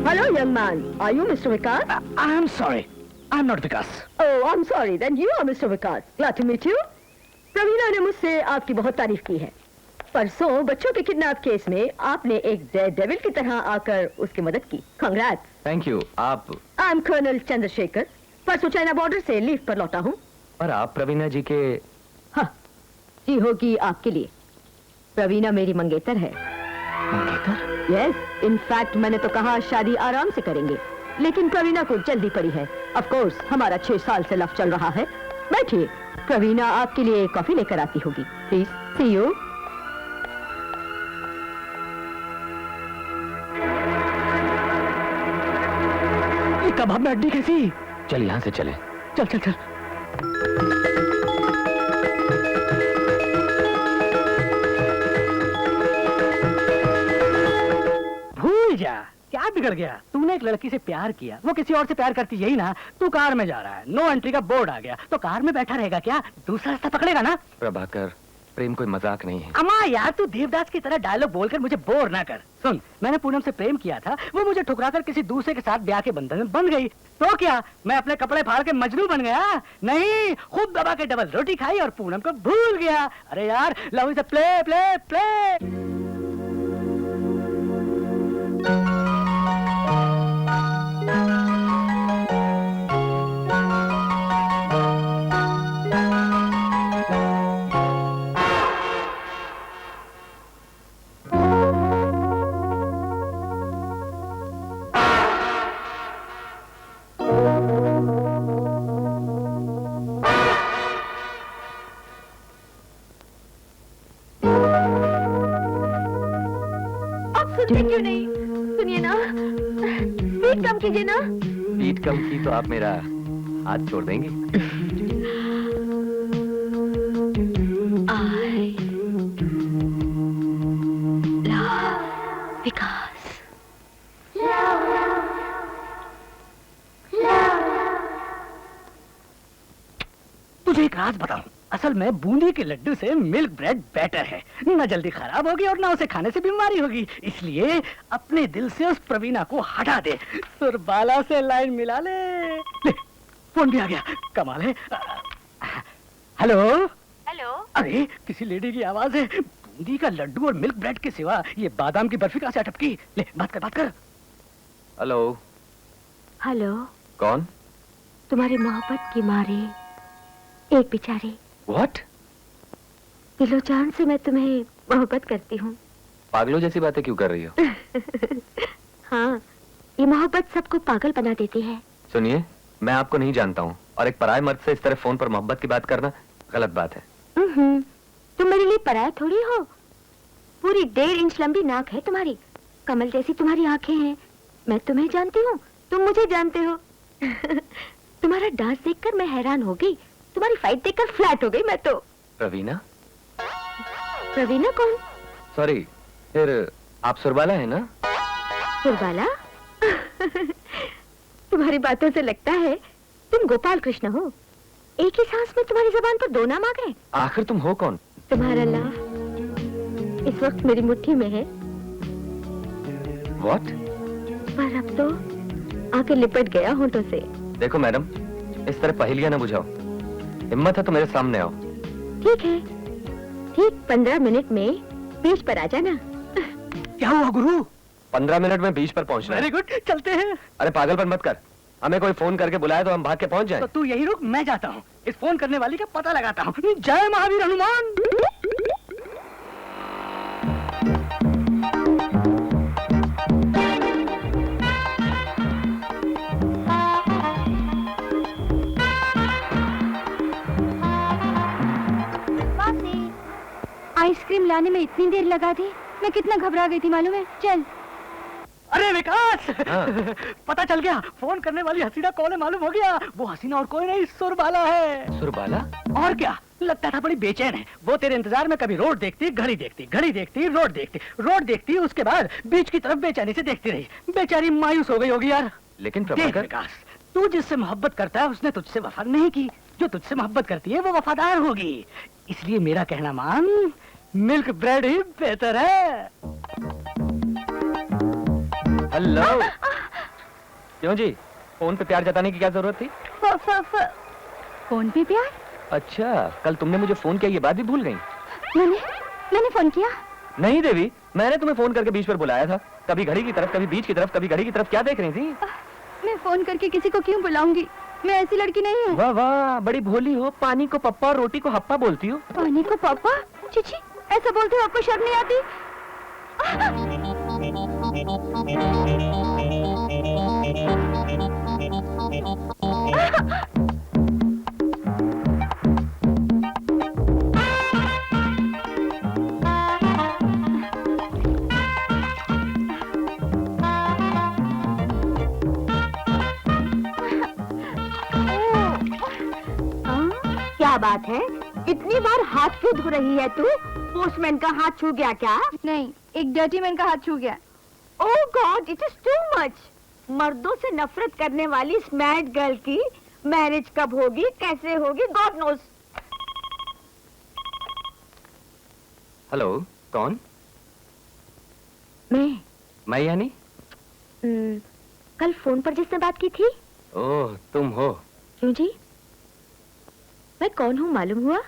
Hello young man, are you mister Vikas? I am sorry, I am not Vikas. Oh, I am sorry, then you are mister Vikas. Glad to meet you. Praveena ने मुझसे आपकी बहुत तारीफ की है। परसों बच्चों के किडनैप केस में आपने एक डेविल की तरह आकर उसकी मदद की। कांग्रेट्स। Thank you. आप? आई एम कर्नल चंद्रशेखर, परसों चाइना बॉर्डर से लीव पर लौटा हूँ। और आप प्रवीणा जी के? हाँ जी, होगी आपके लिए। प्रवीणा मेरी मंगेतर है। मंगेतर? यस, इनफैक्ट मैंने तो कहा शादी आराम से करेंगे, लेकिन प्रवीणा को जल्दी पड़ी है। ऑफ कोर्स हमारा 6 साल से लव चल रहा है। बैठिए, प्रवीणा आपके लिए कॉफी लेकर आती होगी। Please, C you. कबाब में हड्डी कैसी? चल यहाँ से चले। चल चल चल। भूल जा, क्या बिगड़ गया? तूने एक लड़की से प्यार किया, वो किसी और से प्यार करती, यही ना? तू कार में जा रहा है, नो एंट्री का बोर्ड आ गया, तो कार में बैठा रहेगा क्या? दूसरा रास्ता पकड़ेगा ना? प्रभाकर, प्रेम कोई मजाक नहीं है। अम्मा यार, तू देवदास की तरह डायलॉग बोलकर मुझे बोर ना कर। सुन, मैंने पूनम से प्रेम किया था, वो मुझे ठुकराकर किसी दूसरे के साथ ब्याह के बंधन में बंध गई। तो क्या मैं अपने कपड़े फाड़ के मजनू बन गया? नहीं, खूब दबा के डबल रोटी खाई और पूनम को भूल गया। अरे यार, love is a play play play. सुनते क्यों नहीं? सुनिए ना, स्पीड कम कीजिए ना। स्पीड कम की तो आप मेरा हाथ छोड़ देंगे? I love विकास। तुझे एक राज बताऊं, असल में बूंदी के लड्डू से मिल्क ब्रेड बेटर है। न जल्दी खराब होगी और ना उसे खाने से बीमारी होगी। इसलिए अपने दिल से उस प्रवीणा को हटा दे। सुरबाला से लाइन मिला ले। ले, फोन भी आ गया, कमाल है। Hello hello. अरे, किसी लेडी की आवाज है। बूंदी का लड्डू और मिल्क ब्रेड के सिवा ये बादाम की बर्फी कहाँ से अटपकी? ले, बात कर बात कर। हेलो। हेलो। कौन? तुम्हारी मोहब्बत की मारे एक बेचारी। What? दिलो जान से मैं तुम्हें मोहब्बत करती हूँ। पागलों जैसी बातें क्यों कर रही हो? हाँ, ये मोहब्बत सबको पागल बना देती है। सुनिए, मैं आपको नहीं जानता हूँ और एक पराये मर्द से इस तरह फोन पर मोहब्बत की बात करना गलत बात है। तुम मेरे लिए पराया थोड़ी हो। पूरी 1.5 इंच लंबी नाक है तुम्हारी, कमल जैसी तुम्हारी आंखें हैं। मैं तुम्हें जानती हूँ, तुम मुझे जानते हो। तुम्हारा डांस देखकर मैं हैरान हो गई, तुम्हारी फाइट देखकर फ्लैट हो गई मैं तो। प्रवीणा? प्रवीणा कौन? सॉरी, फिर आप सुरबाला है ना? सुरबाला? तुम्हारी बातों से लगता है तुम गोपाल कृष्ण हो। एक ही सांस में तुम्हारी जबान पर 2 नाम आ गए। आखिर तुम हो कौन? तुम्हारा लाभ इस वक्त मेरी मुट्ठी में है। What? पर अब तो आके लिपट गया होठों से। देखो मैडम, इस तरह पहेलियां ना बुझाओ। हिम्मत है तो मेरे सामने आओ। ठीक है, ठीक 15 मिनट में बीच पर आ जाना। क्या हुआ गुरु? 15 मिनट में बीच पर पहुंचना है। वेरी गुड, चलते हैं। अरे पागलपन मत कर, हमें कोई फोन करके बुलाए तो हम भाग के पहुंच जाएं। तो तू यही रुक, मैं जाता हूँ, इस फोन करने वाली का पता लगाता हूँ। जय महावीर हनुमान। आइसक्रीम लाने में इतनी देर लगा दी, मैं कितना घबरा गई थी मालूम है। चल। अरे विकास, हाँ। पता चल गया, फोन करने वाली हसीना कौन है मालूम हो गया। वो हसीना और कोई नहीं, सुरबाला है। सुरबाला? और क्या, लगता था बड़ी बेचैन है। वो तेरे इंतजार में कभी रोड देखती, घड़ी देखती, घड़ी देखती, रोड देखती, रोड देखती, उसके बाद बीच की तरफ बेचैनी से देखती रही। बेचारी मायूस हो गई होगी यार। लेकिन देख प्रभाकर, विकास, तू जिससे मोहब्बत करता है उसने तुझसे वफा नहीं की। जो तुझसे मोहब्बत करती है वो वफादार होगी। इसलिए मेरा कहना मान, मिल्क ब्रेड ही बेहतर है। हेलो। क्यों जी, फोन पे प्यार जताने की क्या जरूरत थी? फोन पे प्यार? अच्छा, कल तुमने मुझे फोन किया ये बात भी भूल गई? मैंने फोन किया? नहीं देवी, मैंने तुम्हें फोन करके बीच पर बुलाया था। कभी घड़ी की तरफ, कभी बीच की तरफ, कभी घड़ी की तरफ। क्या देख रही थी? मैं फोन करके किसी को क्यों बुलाऊंगी? मैं ऐसी लड़की नहीं हूँ। वाह वाह, बड़ी भोली हो। पानी को पप्पा और रोटी को हप्पा बोलती हो। पानी को पापा? चिची, ऐसा बोलते हो आपको शर्म नहीं आती? क्या बात है, इतनी बार हाथ क्यों धो रही है तू? पोस्टमैन का हाथ छू गया क्या? नहीं, एक डर्टी मैन का हाथ छू गया। Oh god, it is too much. मर्दों से नफरत करने वाली स्मैट गर्ल की मैरिज कब होगी, कैसे होगी, गॉड नोस। हेलो, कौन? मैं यानी? कल फोन पर जिसने बात की थी। ओह, तुम हो? क्यों जी, मैं कौन हूँ मालूम हुआ?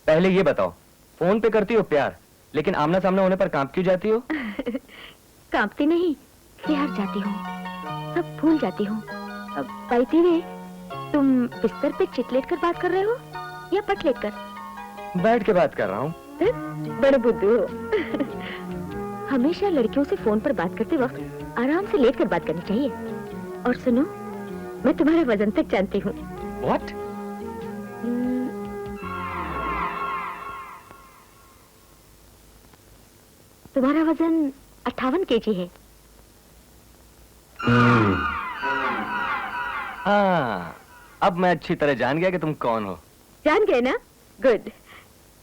पहले ये बताओ, फोन पे करती हो प्यार, लेकिन आमना सामना होने पर कांप क्यों जाती हो? कांपती नहीं, सिहर जाती हूँ, सब भूल जाती हूँ। अब बैठी वे, तुम बिस्तर पे चितलेट कर बात कर रहे हो या पटलेट कर? बैठ के बात कर रहा हूँ। बड़े बुद्धू हो। हमेशा लड़कियों से फोन पर बात करते वक्त आराम से लेट कर बात करनी चाहिए। और सुनो, मैं तुम्हारा वजन तक जानती हूँ। What? तुम्हारा वजन 58 kg है। हाँ, अब मैं अच्छी तरह जान गया कि तुम कौन हो। जान गए ना? गुड।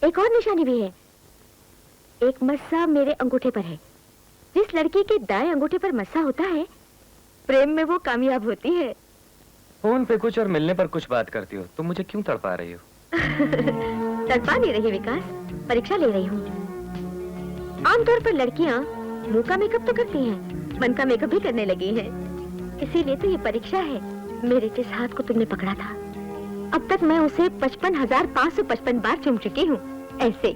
एक और निशानी भी है। एक मस्सा मेरे अंगूठे पर है। जिस लड़की के दाएं अंगूठे पर मस्सा होता है, प्रेम में वो कामयाब होती है। फोन पे कुछ और मिलने पर कुछ बात करती हो। तुम मुझे क्यों तड़पा रही हो? तड़पा नहीं रही विकास, परीक्षा ले रही हूँ। आमतौर पर लड़कियाँ मुंह का मेकअप तो करती हैं, मन का मेकअप भी करने लगी हैं। इसीलिए तो ये परीक्षा है। मेरे जिस हाथ को तुमने पकड़ा था, अब तक मैं उसे 55,555 बार चूम चुकी हूँ। ऐसे।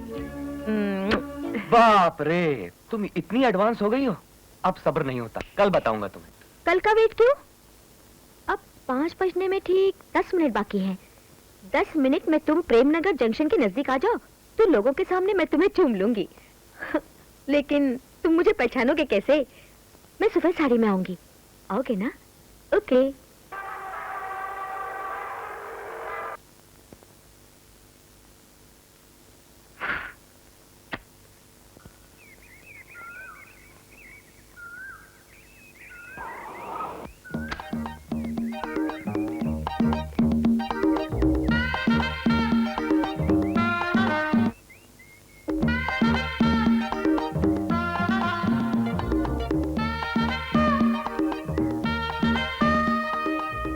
बाप रे, तुम इतनी एडवांस हो गई हो। अब सब्र नहीं होता, कल बताऊंगा तुम्हें। कल का वेट क्यों? अब 5 बजने में ठीक 10 मिनट बाकी हैं। 10 मिनट में तुम प्रेमनगर जंक्शन के नजदीक आ जाओ तो लोगों के सामने मैं तुम्हें चूम लूंगी। लेकिन तुम मुझे पहचानोगे कैसे? मैं सुबह साड़ी में आऊंगी, आओगे ना? ओके।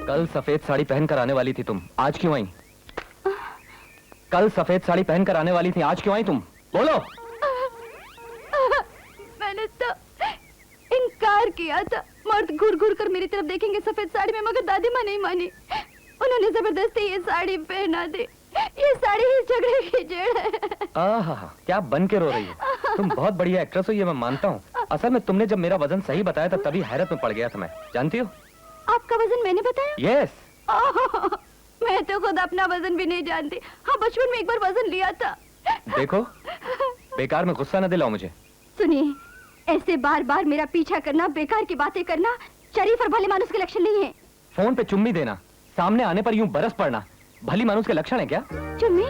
कल सफेद साड़ी पहन कर आने वाली थी तुम, आज क्यों आई? कल सफेद साड़ी पहनकर आने वाली थी, आज क्यों आई तुम? बोलो। मैंने तो इनकार किया था। मर्द घूर घूर कर मेरी तरफ देखेंगे सफेद साड़ी में, मगर दादी माँ नहीं मानी। उन्होंने जबरदस्ती ये साड़ी पहना दी। ये साड़ी ही झगड़े की जड़ है। आहा, क्या बन के रो रही हो? तुम बहुत बढ़िया एक्ट्रेस हो, ये मैं मानता हूँ। असल में तुमने जब मेरा वजन सही बताया था तभी हैरत में पड़ गया था मैं, जानती हो? आपका वजन मैंने बताया? यस। मैं तो खुद अपना वजन भी नहीं जानती। हाँ, बचपन में एक बार वजन लिया था। देखो, बेकार में गुस्सा न दिलाओ मुझे। सुनिए, ऐसे बार बार मेरा पीछा करना, बेकार की बातें करना शरीफ और भले मानुस के लक्षण नहीं है। फोन पे चुम्मी देना, सामने आने पर यूं बरस पड़ना भली मानुस के लक्षण है क्या? चुम्मी?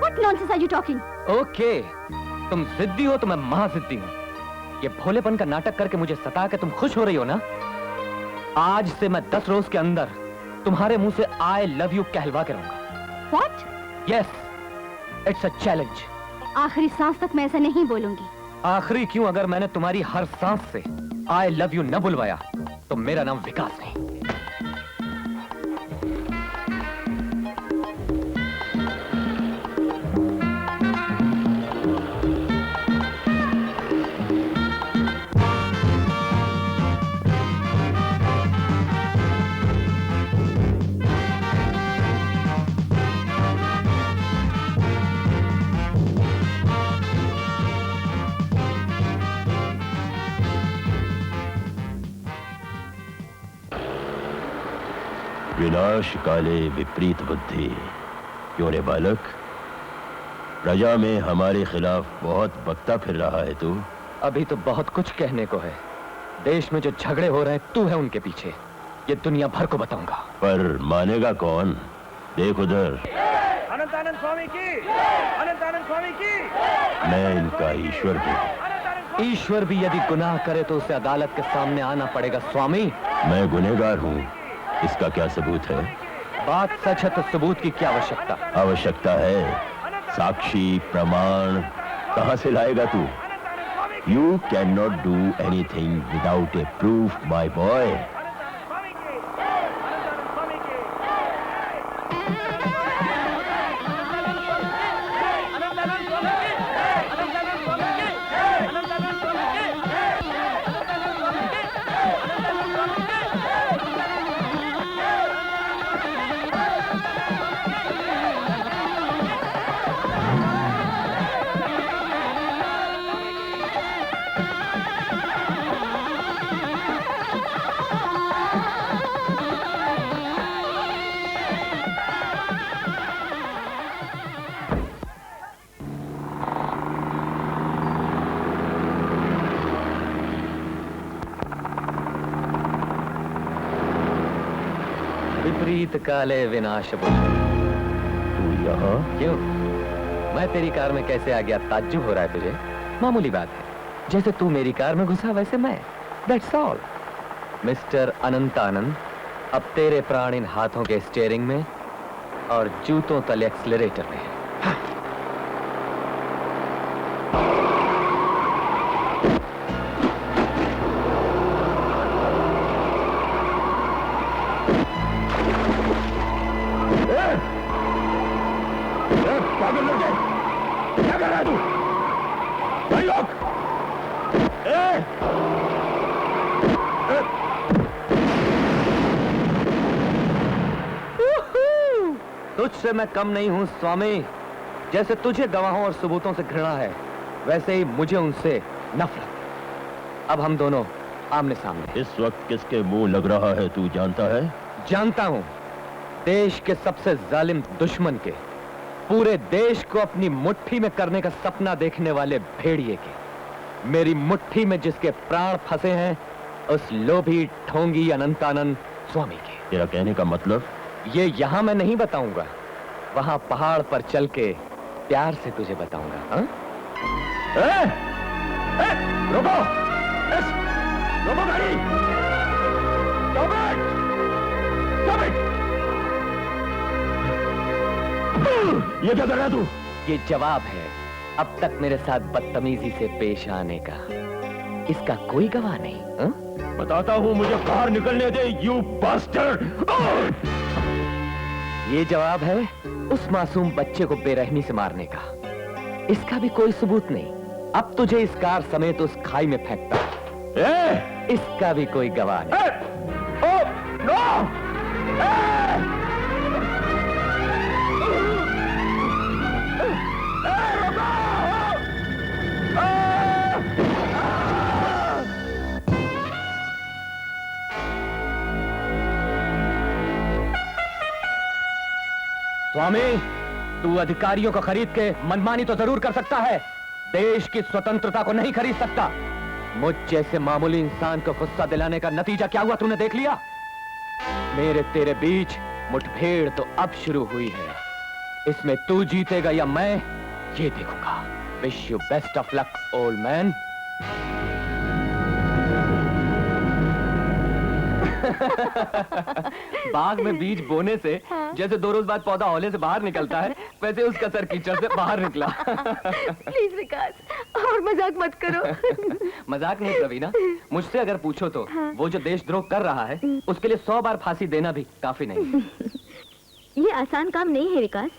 What nonsense are you talking? Okay, तुम जिद्दी हो तो मैं महाजिद्दी हूँ। ये भोलेपन का नाटक करके मुझे सता के तुम खुश हो रही हो ना? आज से मैं 10 रोज के अंदर तुम्हारे मुंह से I love you कहलवा के रहूंगा। What? Yes, it's a challenge। आखिरी सांस तक मैं ऐसा नहीं बोलूंगी। आखिरी क्यों? अगर मैंने तुम्हारी हर सांस से I love you न बुलवाया तो मेरा नाम विकास नहीं। विनाश काले विपरीत बुद्धि। क्यों रे बालक, प्रजा में हमारे खिलाफ बहुत बकता फिर रहा है तू? अभी तो बहुत कुछ कहने को है। देश में जो झगड़े हो रहे हैं तू है उनके पीछे, ये दुनिया भर को बताऊंगा। पर मानेगा कौन? देख उधर। अनंतानंद स्वामी की, अनंतानंद स्वामी की। मैं इनका ईश्वर भी। ईश्वर भी यदि गुनाह करे तो उसे अदालत के सामने आना पड़ेगा स्वामी। मैं गुनहगार हूँ, इसका क्या सबूत है? बात सच है तो सबूत की क्या आवश्यकता? आवश्यकता है, साक्षी प्रमाण कहां से लाएगा तू? You can not do anything without A proof my boy. विपरीत काले विनाश बुद्धि। तू यहाँ? क्यों? मैं तेरी कार में कैसे आ गया ताज्जुब हो रहा है तुझे? मामूली बात है, जैसे तू मेरी कार में घुसा वैसे मैं। That's all। मिस्टर अनंतानंद, अब तेरे प्राण इन हाथों के स्टीयरिंग में और जूतों तले एक्सीलरेटर में। पागल लड़के, क्या कर रहा है तू? भाई लोग, तुझसे मैं कम नहीं हूं स्वामी। जैसे तुझे गवाहों और सबूतों से घृणा है, वैसे ही मुझे उनसे नफरत। अब हम दोनों आमने सामने। इस वक्त किसके मुंह लग रहा है तू जानता है? जानता हूं, देश के सबसे जालिम दुश्मन के, पूरे देश को अपनी मुट्ठी में करने का सपना देखने वाले भेड़िए के, मेरी मुट्ठी में जिसके प्राण फंसे हैं, उस लोभी ढोंगी अनंतानंद स्वामी के। तेरा कहने का मतलब? ये यहां मैं नहीं बताऊंगा, वहां पहाड़ पर चल के प्यार से तुझे बताऊंगा। हाँ? रुको! रुको गाड़ी! Stop it! Stop it! ये क्या कर रहा है तू? ये जवाब है अब तक मेरे साथ बदतमीजी से पेश आने का। इसका कोई गवाह नहीं। हा? बताता हूँ, मुझे बाहर निकलने दे, यू बास्टर्ड! ये जवाब है उस मासूम बच्चे को बेरहमी से मारने का, इसका भी कोई सबूत नहीं। अब तुझे इस कार समेत उस खाई में फेंकता, इसका भी कोई गवाह नहीं। स्वामी, तू अधिकारियों को खरीद के मनमानी तो जरूर कर सकता है, देश की स्वतंत्रता को नहीं खरीद सकता। मुझ जैसे मामूली इंसान को गुस्सा दिलाने का नतीजा क्या हुआ तूने देख लिया। मेरे तेरे बीच मुठभेड़ तो अब शुरू हुई है, इसमें तू जीतेगा या मैं, ये देखूंगा। Wish you best of luck old man. बाग में बीज बोने से जैसे 2 रोज बाद पौधा औले से बाहर निकलता है, वैसे उसका सर कीचड़ से बाहर निकला। प्लीज विकास, और मजाक मत करो। मजाक नहीं प्रवीणा, मुझसे अगर पूछो तो वो जो देशद्रोह कर रहा है उसके लिए 100 बार फांसी देना भी काफी नहीं। ये आसान काम नहीं है विकास।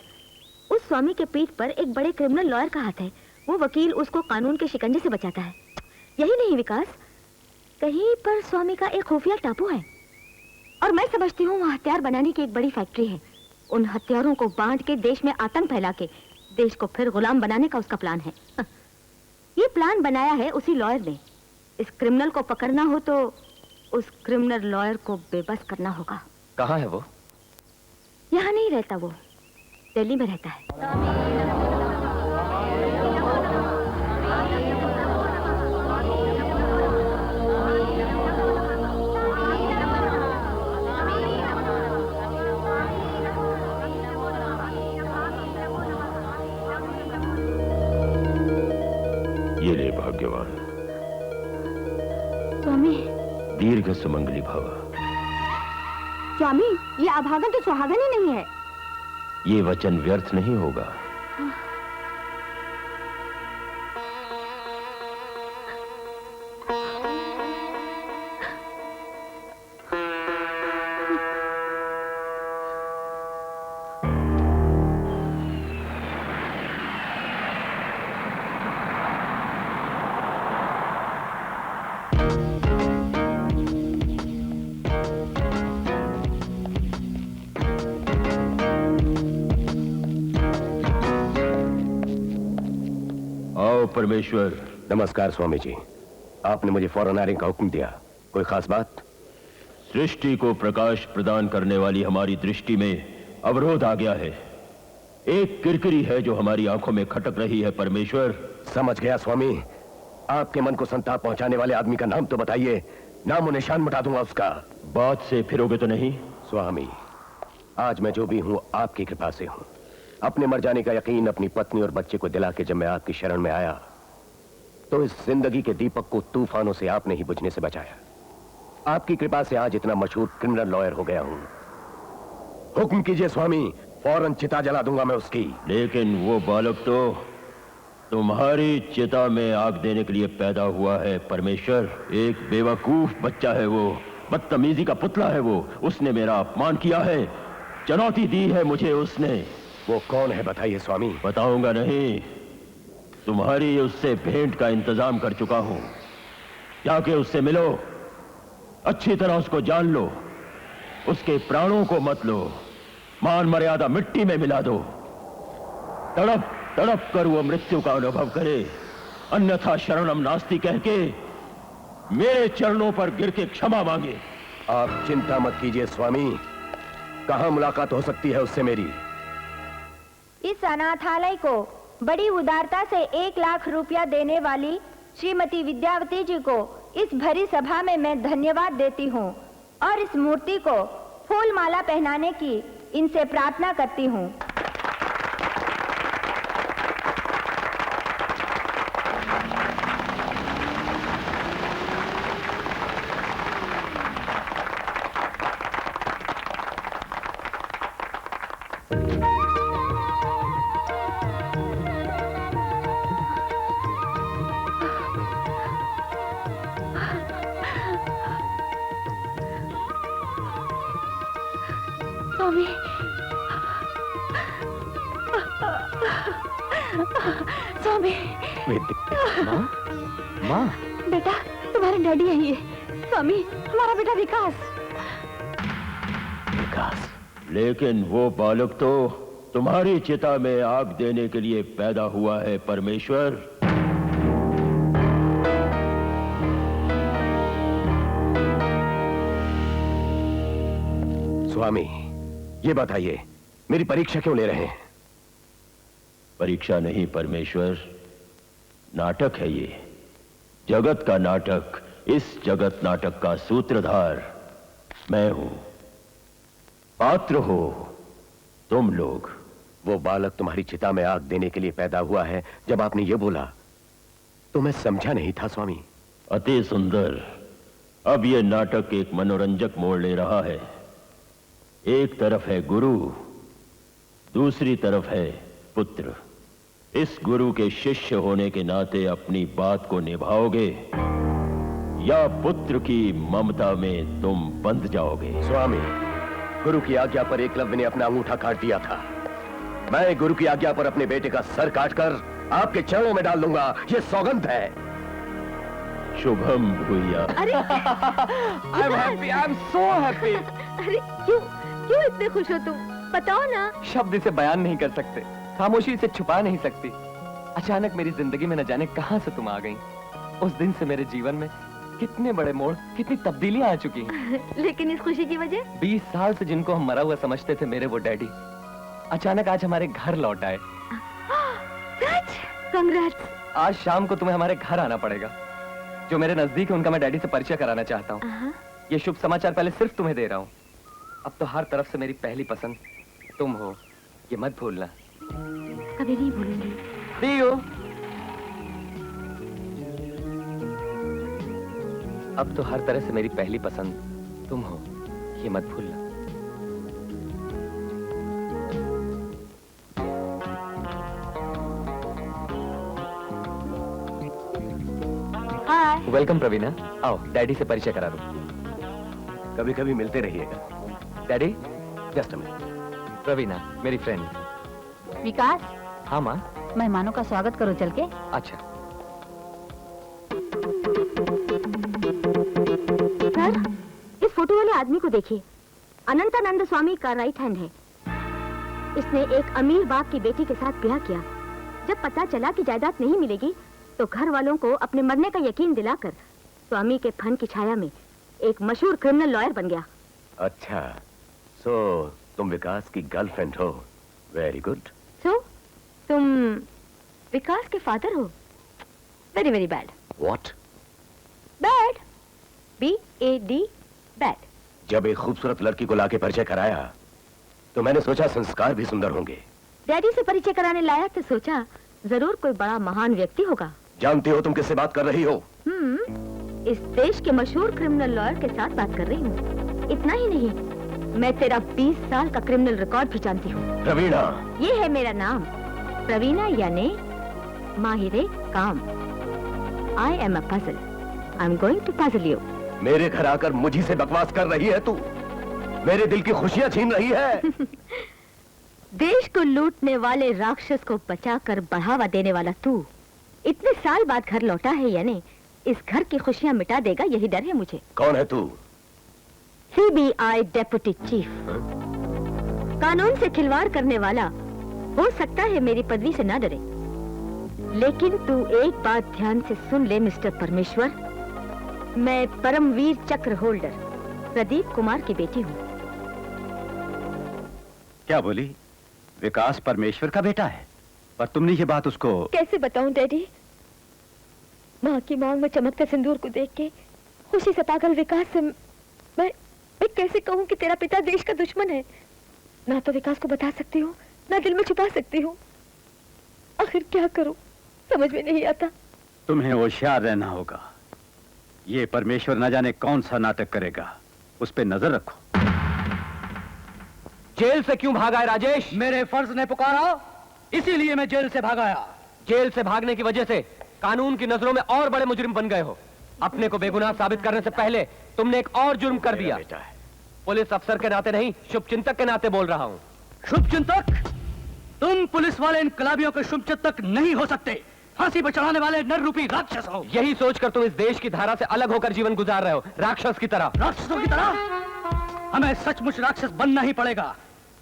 उस स्वामी के पीठ पर एक बड़े क्रिमिनल लॉयर का हाथ है। वो वकील उसको कानून के शिकंजे से बचाता है। यही नहीं विकास, कहीं पर स्वामी का एक खुफिया टापू है और मैं समझती हूँ वहाँ हथियार बनाने की एक बड़ी फैक्ट्री है। उन हथियारों को बांट के देश में आतंक फैला के देश को फिर गुलाम बनाने का उसका प्लान है। ये प्लान बनाया है उसी लॉयर ने। इस क्रिमिनल को पकड़ना हो तो उस क्रिमिनल लॉयर को बेबस करना होगा। कहाँ है वो? यहाँ नहीं रहता, वो दिल्ली में रहता है। ये ले भाग्यवान। स्वामी। दीर्घ सुमंगली भव। स्वामी, ये अभागन तो सुहागन ही नहीं है। ये वचन व्यर्थ नहीं होगा। परमेश्वर। नमस्कार स्वामी जी, आपने मुझे फौरन आने का हुक्म दिया, कोई खास बात? सृष्टि को प्रकाश प्रदान करने वाली हमारी दृष्टि में अवरोध आ गया है। एक किरकिरी है जो हमारी आंखों में खटक रही है परमेश्वर। समझ गया स्वामी, आपके मन को संताप पहुंचाने वाले आदमी का नाम तो बताइए, नाम और निशान मिटा दूंगा उसका। बात से फिरोगे तो नहीं? स्वामी, आज मैं जो भी हूं आपकी कृपा से हूं। अपने मर जाने का यकीन अपनी पत्नी और बच्चे को दिला के जब मैं आपकी शरण में आया तो इस जिंदगी के दीपक को तूफानों से आपने ही बुझने से बचाया। आपकी कृपा से आज इतना मशहूर क्रिमिनल लॉयर हो गया हूं। हुक्म कीजिए स्वामी, फौरन चिता जला दूंगा मैं उसकी। लेकिन वो बालक तो तुम्हारी चिता में आग देने के लिए पैदा हुआ है परमेश्वर। एक बेवकूफ बच्चा है वो, बदतमीजी का पुतला है वो। उसने मेरा अपमान किया है, चुनौती दी है मुझे उसने। वो कौन है बताइए स्वामी। बताऊंगा नहीं, तुम्हारी उससे भेंट का इंतजाम कर चुका हूं। जाके उससे मिलो, अच्छी तरह उसको जान लो, उसके प्राणों को मत लो, मान मर्यादा मिट्टी में मिला दो। तड़प तड़प कर वो मृत्यु का अनुभव करे, अन्यथा शरणम नास्ति कह के मेरे चरणों पर गिर के क्षमा मांगे। आप चिंता मत कीजिए स्वामी, कहां मुलाकात हो सकती है उससे मेरी? इस अनाथालय को बड़ी उदारता से 1 लाख रुपया देने वाली श्रीमती विद्यावती जी को इस भरी सभा में मैं धन्यवाद देती हूँ और इस मूर्ति को फूल माला पहनाने की इनसे प्रार्थना करती हूँ। स्वामी। माँ, माँ। बेटा, तुम्हारे डैडी है ये। स्वामी, हमारा बेटा विकास। विकास। लेकिन वो बालक तो तुम्हारी चिता में आग देने के लिए पैदा हुआ है परमेश्वर। स्वामी, ये बताइए, मेरी परीक्षा क्यों ले रहे हैं? परीक्षा नहीं परमेश्वर, नाटक है ये, जगत का नाटक। इस जगत नाटक का सूत्रधार मैं हूं, पात्र हो तुम लोग। वो बालक तुम्हारी चिता में आग देने के लिए पैदा हुआ है। जब आपने ये बोला तो मैं समझा नहीं था स्वामी। अति सुंदर। अब ये नाटक एक मनोरंजक मोड़ ले रहा है। एक तरफ है गुरु, दूसरी तरफ है पुत्र। इस गुरु के शिष्य होने के नाते अपनी बात को निभाओगे या पुत्र की ममता में तुम बंध जाओगे? स्वामी, गुरु की आज्ञा पर एकलव्य ने अपना अंगूठा काट दिया था। मैं गुरु की आज्ञा पर अपने बेटे का सर काटकर आपके चरणों में डाल दूंगा, ये सौगंध है। शुभम भूया। अरे I'm happy, I'm so happy। अरे क्यों इतने खुश हो तुम? बताओ ना। शब्द इसे बयान नहीं कर सकते, खामोशी इसे छुपा नहीं सकती। अचानक मेरी जिंदगी में न जाने कहां से तुम आ गई। उस दिन से मेरे जीवन में कितने बड़े मोड़, कितनी तब्दीलियां आ चुकी हैं। लेकिन इस खुशी की वजह? 20 साल से जिनको हम मरा हुआ समझते थे, मेरे वो डैडी अचानक आज हमारे घर लौट आए। कांग्रेट्स। आज शाम को तुम्हें हमारे घर आना पड़ेगा। जो मेरे नजदीक है उनका मैं डैडी से परिचय कराना चाहता हूँ। ये शुभ समाचार पहले सिर्फ तुम्हें दे रहा हूँ। अब तो हर तरफ से मेरी पहली पसंद तुम हो, ये मत भूलना। कभी नहीं भूलूंगी। See you। अब तो हर तरह से मेरी पहली पसंद तुम हो, ये मत भूलना। हाय। वेलकम प्रवीणा, आओ डैडी से परिचय करा दो। कभी कभी मिलते रहिएगा। Daddy, just a minute. Praveena मेरी फ्रेंड। विकास, हाँ माँ। मेहमानों का स्वागत करो चल के। अच्छा। सर, इस फोटो वाले आदमी को देखिए। अनंतानंद स्वामी का राइट हैंड है। इसने एक अमीर बाप की बेटी के साथ ब्याह किया। जब पता चला कि जायदाद नहीं मिलेगी तो घर वालों को अपने मरने का यकीन दिलाकर स्वामी के फन की छाया में एक मशहूर क्रिमिनल लॉयर बन गया। अच्छा, सो तुम विकास की गर्लफ्रेंड हो। Very good. सो तुम विकास के फादर हो? Very very bad. What? Bad, BAD, bad. जब एक खूबसूरत लड़की को लाके परिचय कराया तो मैंने सोचा संस्कार भी सुंदर होंगे। डैडी से परिचय कराने लाया तो सोचा जरूर कोई बड़ा महान व्यक्ति होगा। जानती हो तुम किससे बात कर रही हो? इस देश के मशहूर क्रिमिनल लॉयर के साथ बात कर रही हूँ। इतना ही नहीं, मैं तेरा 20 साल का क्रिमिनल रिकॉर्ड भी जानती हूँ। प्रवीणा। ये है मेरा नाम, प्रवीणा यानी माहिरे काम। I am a puzzle. I'm going to puzzle you. मेरे घर आकर मुझी से बकवास कर रही है तू। मेरे दिल की खुशियां छीन रही है। देश को लूटने वाले राक्षस को बचाकर बढ़ावा देने वाला तू इतने साल बाद घर लौटा है, यानी इस घर की खुशियां मिटा देगा, यही डर है मुझे। कौन है तू? CBI deputy chief. कानून से खिलवाड़ करने वाला हो सकता है मेरी पदवी से ना डरे, लेकिन तू एक बात ध्यान से सुन ले मिस्टर परमेश्वर। मैं परमवीर चक्र होल्डर प्रदीप कुमार की बेटी हूँ। क्या बोली? विकास परमेश्वर का बेटा है? पर तुमने ये बात उसको कैसे बताऊं डैडी? माँ की मांग में चमकते सिंदूर को देख के खुशी से पागल विकास से मैं कैसे कहूँ कि तेरा पिता देश का दुश्मन है? ना तो विकास को बता सकती हूँ, ना दिल में छुपा सकती हूँ। आखिर क्या करूँ, समझ में नहीं आता। तुम्हें होशियार रहना होगा। ये परमेश्वर न जाने कौन सा नाटक करेगा, उस पे नजर रखो। जेल से क्यों भागा है राजेश? मेरे फर्ज ने पुकारा, इसीलिए मैं जेल से भागाया। जेल से भागने की वजह से कानून की नजरों में और बड़े मुजरिम बन गए हो। अपने को बेगुनाह साबित करने से पहले तुमने एक और जुर्म कर दिया। पुलिस अफसर के नाते नहीं, शुभचिंतक के नाते बोल रहा हूँ। शुभचिंतक? तुम पुलिस वाले इनकलाबियों के शुभचित तक नहीं हो सकते। फांसी पर चढ़ाने वाले नर रूपी राक्षस हो। यही सोचकर तुम इस देश की धारा से अलग होकर जीवन गुजार रहे हो, राक्षस की तरह। राक्षसों की तरह? हमें सचमुच राक्षस बनना ही पड़ेगा।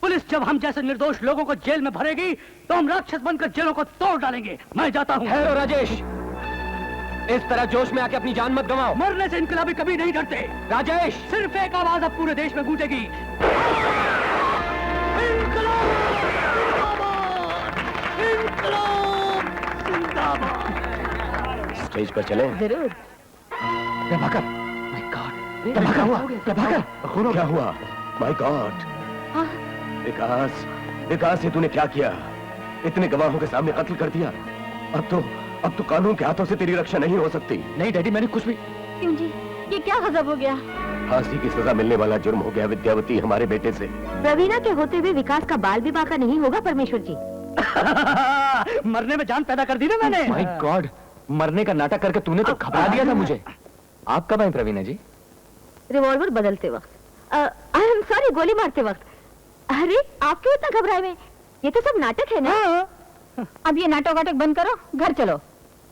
पुलिस जब हम जैसे निर्दोष लोगों को जेल में भरेगी तो हम राक्षस बनकर जेलों को तोड़ डालेंगे। मैं जाता हूँ। ठहरो राजेश, इस तरह जोश में आके अपनी जान मत गंवाओ। मरने से इनकलाबी कभी नहीं डरते। राजेश, सिर्फ एक आवाज अब पूरे देश में गूंजेगी। स्टेज पर चले। जरूर। प्रभाकर, माय गॉड, क्या हुआ? प्रभाकर, क्या हुआ? My God. विकास, विकास, ये तूने क्या किया? इतने गवाहों के सामने कत्ल कर दिया। अब तो कानून के हाथों से तेरी रक्षा नहीं हो सकती। नहीं डैडी, मैंने कुछ भी। क्यों जी, ये क्या गजब हो गया? फांसी की सजा मिलने वाला जुर्म हो गया विद्यावती हमारे बेटे से। प्रवीणा के होते हुए विकास का बाल विवाह का नहीं होगा परमेश्वर जी। मरने में जान पैदा कर दी ना मैंने। माय गॉड, मरने का नाटक करके तूने तो घबरा दिया था मुझे। आप कब आए प्रवीणा जी? रिवॉल्वर बदलते वक्त। आई एम सॉरी, गोली मारते वक्त। अरे आप क्यों इतना घबराए हुए? ये तो सब नाटक है ना। अब ये नाटक वाटक बंद करो, घर चलो।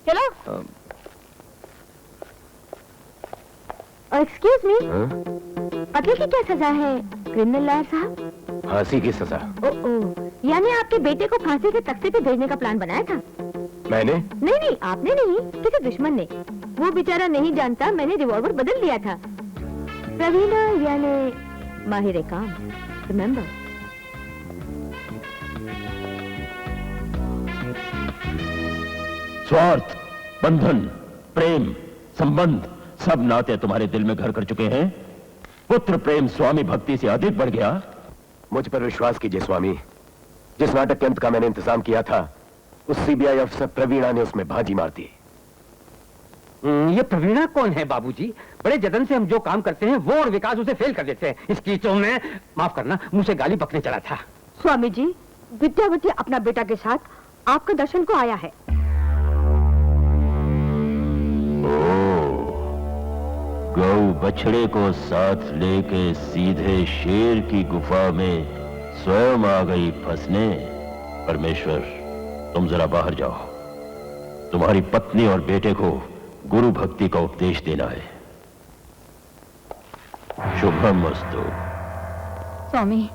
चलो। एक्सक्यूज मी, कत्ल की क्या सजा है क्रिमिनल लॉयर साहब? फांसी की सजा। ओह, यानी आपके बेटे को फांसी के तख्ते पे भेजने का प्लान बनाया था? मैंने? नहीं, आपने नहीं, किसी दुश्मन ने। वो बेचारा नहीं जानता मैंने रिवॉल्वर बदल दिया था। प्रवीणा यानी माहिर काम, रिमेम्बर। स्वार्थ, बंधन, प्रेम, संबंध, सब नाते तुम्हारे दिल में घर कर चुके हैं। पुत्र प्रेम स्वामी भक्ति से अधिक बढ़ गया। मुझ पर विश्वास कीजिए स्वामी, जिस नाटक के अंत का मैंने इंतजाम किया था, उस सीबीआई अफसर प्रवीणा ने उसमें भाजी मार दी। ये प्रवीणा कौन है बाबूजी? बड़े जतन से हम जो काम करते हैं वो और विकास उसे फेल कर देते हैं। इसकी तो मैं, माफ करना, मुझे से गाली बकने चला था। स्वामी जी, विद्यावती अपना बेटा के साथ आपके दर्शन को आया है। गौ बछड़े को साथ लेके सीधे शेर की गुफा में स्वयं आ गई फंसने। परमेश्वर, तुम जरा बाहर जाओ। तुम्हारी पत्नी और बेटे को गुरु भक्ति का उपदेश देना है। शुभमस्तु। स्वामी,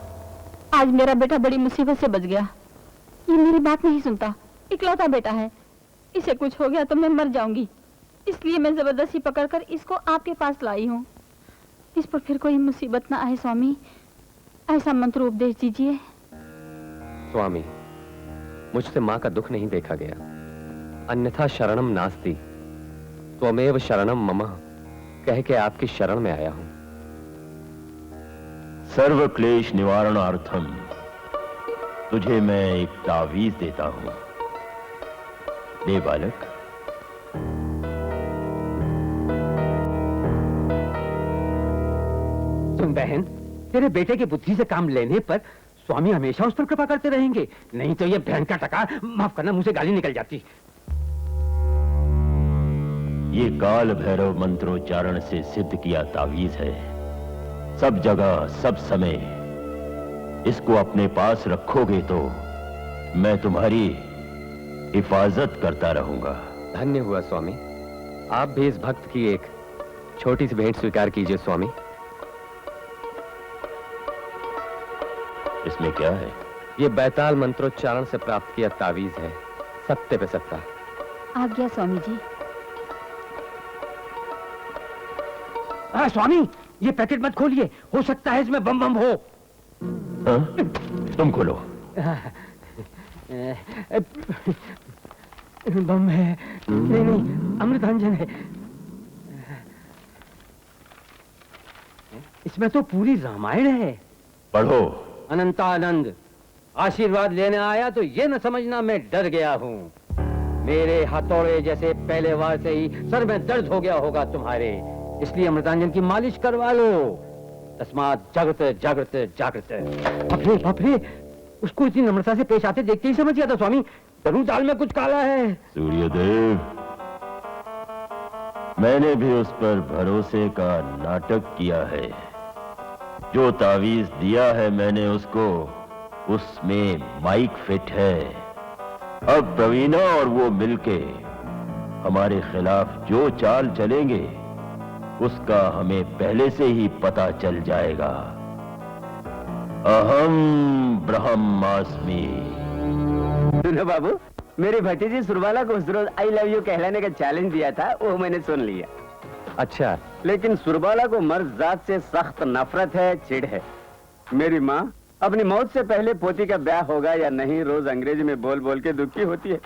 आज मेरा बेटा बड़ी मुसीबत से बच गया। ये मेरी बात नहीं सुनता, इकलौता बेटा है। इसे कुछ हो गया तो मैं मर जाऊंगी, इसलिए मैं जबरदस्ती पकड़कर इसको आपके पास लाई हूँ। इस पर फिर कोई मुसीबत ना आए स्वामी, ऐसा मंत्र उपदेश दीजिए। स्वामी, मुझसे माँ का दुख नहीं देखा गया। अन्यथा शरणम नास्ति, त्वमेव शरणम मम कह के आपकी शरण में आया हूं। सर्व क्लेश निवारणार्थम तुझे मैं एक तावीज देता हूं। दे बालक। सुन बहन, तेरे बेटे की बुद्धि से काम लेने पर स्वामी हमेशा उस पर कृपा करते रहेंगे। नहीं तो ये बहन का टका, माफ करना, मुझे गाली निकल जाती। ये काल भैरव मंत्रोच्चारण से सिद्ध किया तावीज है। सब जगह सब समय इसको अपने पास रखोगे तो मैं तुम्हारी हिफाजत करता रहूंगा। धन्य हुआ स्वामी। आप भी इस भक्त की एक छोटी सी भेंट स्वीकार कीजिए स्वामी। इसमें क्या है? ये बैताल मंत्रोच्चारण से प्राप्त किया तावीज है, सत्य पे सत्ता। आज्ञा स्वामी जी। स्वामी, ये पैकेट मत खोलिए, हो सकता है इसमें बम बम हो। तुम खोलो। बम है? नहीं, अमृतांजन है। इसमें तो पूरी रामायण है। पढ़ो। अनंतानंद, आशीर्वाद लेने आया तो ये न समझना मैं डर गया हूँ। मेरे हथौड़े जैसे पहले वार से ही सर में दर्द हो गया होगा तुम्हारे, इसलिए अमृतांजन की मालिश करवा लो। तस्मात जागृत जागृत जागृत। बापरे बापरे, उसको इतनी नम्रता से पेश आते देखते ही समझ गया था स्वामी, जरूर दाल में कुछ काला है। सूर्यदेव, मैंने भी उस पर भरोसे का नाटक किया है। जो तावीज दिया है मैंने उसको उसमें माइक फिट है। अब प्रवीणा और वो मिलके हमारे खिलाफ जो चाल चलेंगे उसका हमें पहले से ही पता चल जाएगा। अहम ब्रह्मास्मि। सुनो बाबू, मेरी भतीजी सुरबाला को उस रोज आई लव यू कहलाने का चैलेंज दिया था, वो मैंने सुन लिया। अच्छा, लेकिन सुरबाला को मर्द जात से सख्त नफरत है, चिढ़ है। मेरी माँ अपनी मौत से पहले पोती का ब्याह होगा या नहीं रोज अंग्रेजी में बोल बोल के दुखी होती है।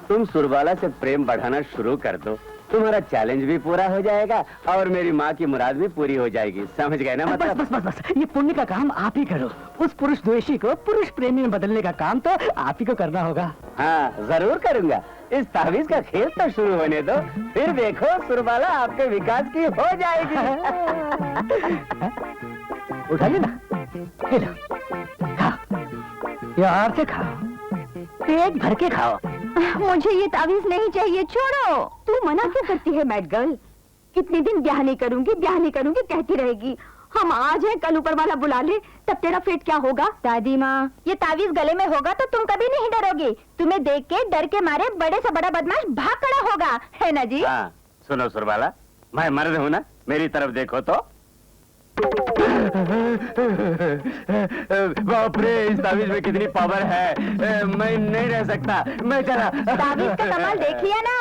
तुम सुरबाला से प्रेम बढ़ाना शुरू कर दो, तुम्हारा चैलेंज भी पूरा हो जाएगा और मेरी माँ की मुराद भी पूरी हो जाएगी। समझ गए ना? मतलब बस बस बस बस, ये पुण्य का काम आप ही करो। उस पुरुष द्वेषी को पुरुष प्रेमी में बदलने का काम तो आप ही को करना होगा। हाँ, जरूर करूंगा। इस तावीज का खेल तो शुरू होने दो, फिर देखो सुरबाला आपके विकास की हो जाएगी। उठाइए ना, ये लो, खाओ, प्यार से खाओ, पेट भर के खाओ। मुझे ये तावीज नहीं चाहिए, छोड़ो। तू मना क्यों करती है मैड गर्ल? कितने दिन ब्याह नहीं करूंगी कहती रहेगी। हम आज हैं, कल ऊपर वाला बुला ले, तब तेरा फेट क्या होगा? दादी माँ, ये तावीज गले में होगा तो तुम कभी नहीं डरोगी। तुम्हें देख के डर के मारे बड़े से बड़ा बदमाश भाग खड़ा होगा, है ना जी? हाँ, सुनो सुरबाला, मैं मर्द हूँ ना, मेरी तरफ देखो तो। बाप रे, इस तावीज में कितनी पावर है। मैं नहीं रह सकता, मैं चला। तावीज का कमाल देख लिया ना?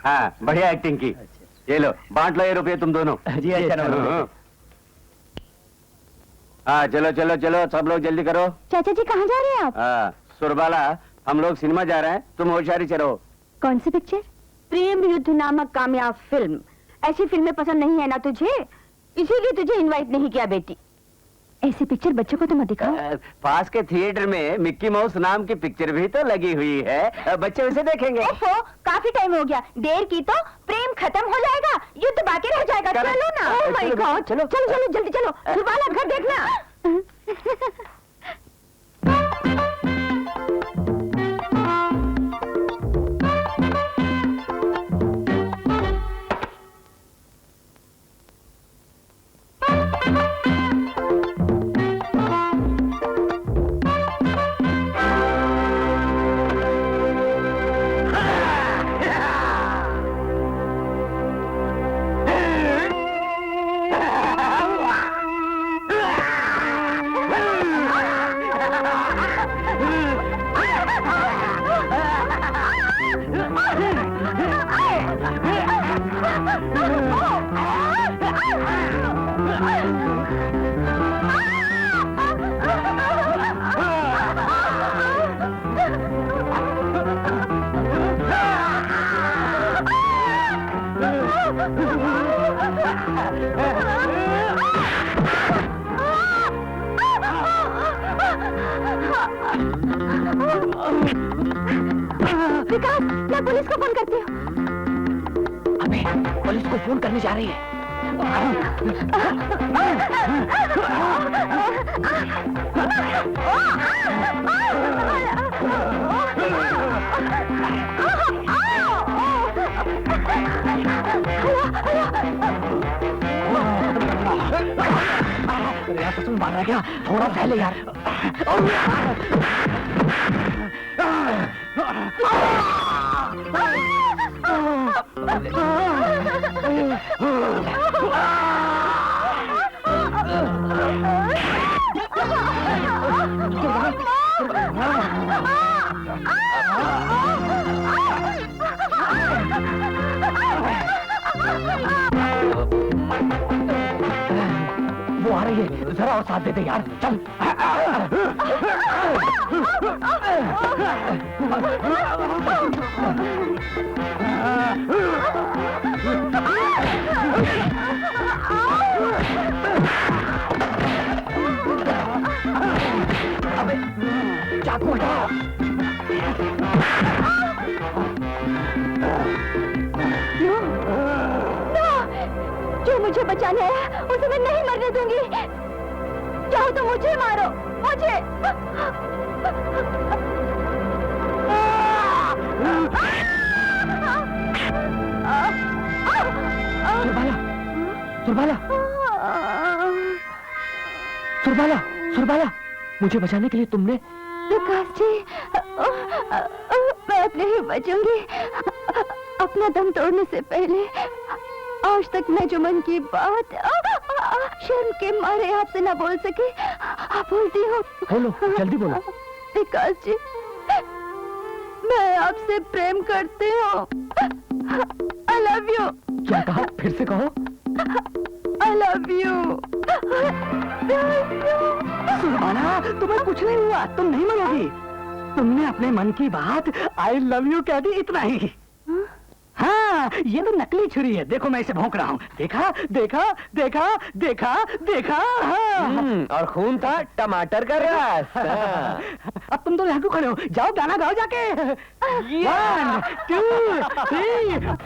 हाँ, बढ़िया एक्टिंग की। ये लो, बांट लो ये रुपये तुम दोनों। जी अच्छा ना। हाँ, चलो चलो चलो, सब लोग जल्दी करो। चाचा जी कहाँ जा रहे हैं आप? हाँ, सुरबाला, हम लोग सिनेमा जा रहे हैं, तुम होशियारी से रहो। कौन सी पिक्चर? प्रेम युद्ध नामक कामयाब फिल्म। ऐसी फिल्में पसंद नहीं है ना तुझे, इसीलिए तुझे इनवाइट नहीं किया बेटी। ऐसी पिक्चर बच्चों को तो मत दिखाओ। पास के थिएटर में मिक्की माउस नाम की पिक्चर भी तो लगी हुई है, बच्चे उसे देखेंगे। काफी टाइम हो गया, देर की तो प्रेम खत्म हो जाएगा, युद्ध बाकी रह जाएगा। चलो ना। ओह माय गॉड, चलो चलो चलो जल्दी चलो, सुरबाला घर देखना। विकास, मैं पुलिस को फोन करती हूँ। अबे, पुलिस को फोन करने जा रही है। यार तो तुम मार रहा क्या? थोड़ा पहले यार। वो आ रही है, जरा और साथ देते यार, चल। अबे, चाकू हटाओ। जो मुझे बचाने आया उसे मैं नहीं मरने दूंगी। चाहो तो मुझे मारो, मुझे। सुरबाला, सुरबाला, सुरबाला, मुझे बचाने के लिए तुमने। विकास जी, मैं अपने ही बचूंगी। अपना दम तोड़ने से पहले आज तक मैं जो मन की बात शर्म के मारे आपसे ना बोल सके, आप बोलती हो। बोलो, जल्दी बोलो। विकास जी, मैं आपसे प्रेम करती हूँ। I love you। क्या कहा? फिर से कहो। I love you। सुरबाला, तुम्हें कुछ नहीं हुआ, तुम नहीं मरोगी। तुमने अपने मन की बात आई लव यू कह दी, इतना ही। हाँ, ये तो नकली छुरी है। देखो मैं इसे भौंक रहा हूँ। देखा, देखा, देखा, देखा, देखा। हाँ। और खून था टमाटर का रस। अब तुम तो यहाँ क्यों खड़े हो? जाओ गाना गाओ जाके। 1, 2, 3, 4।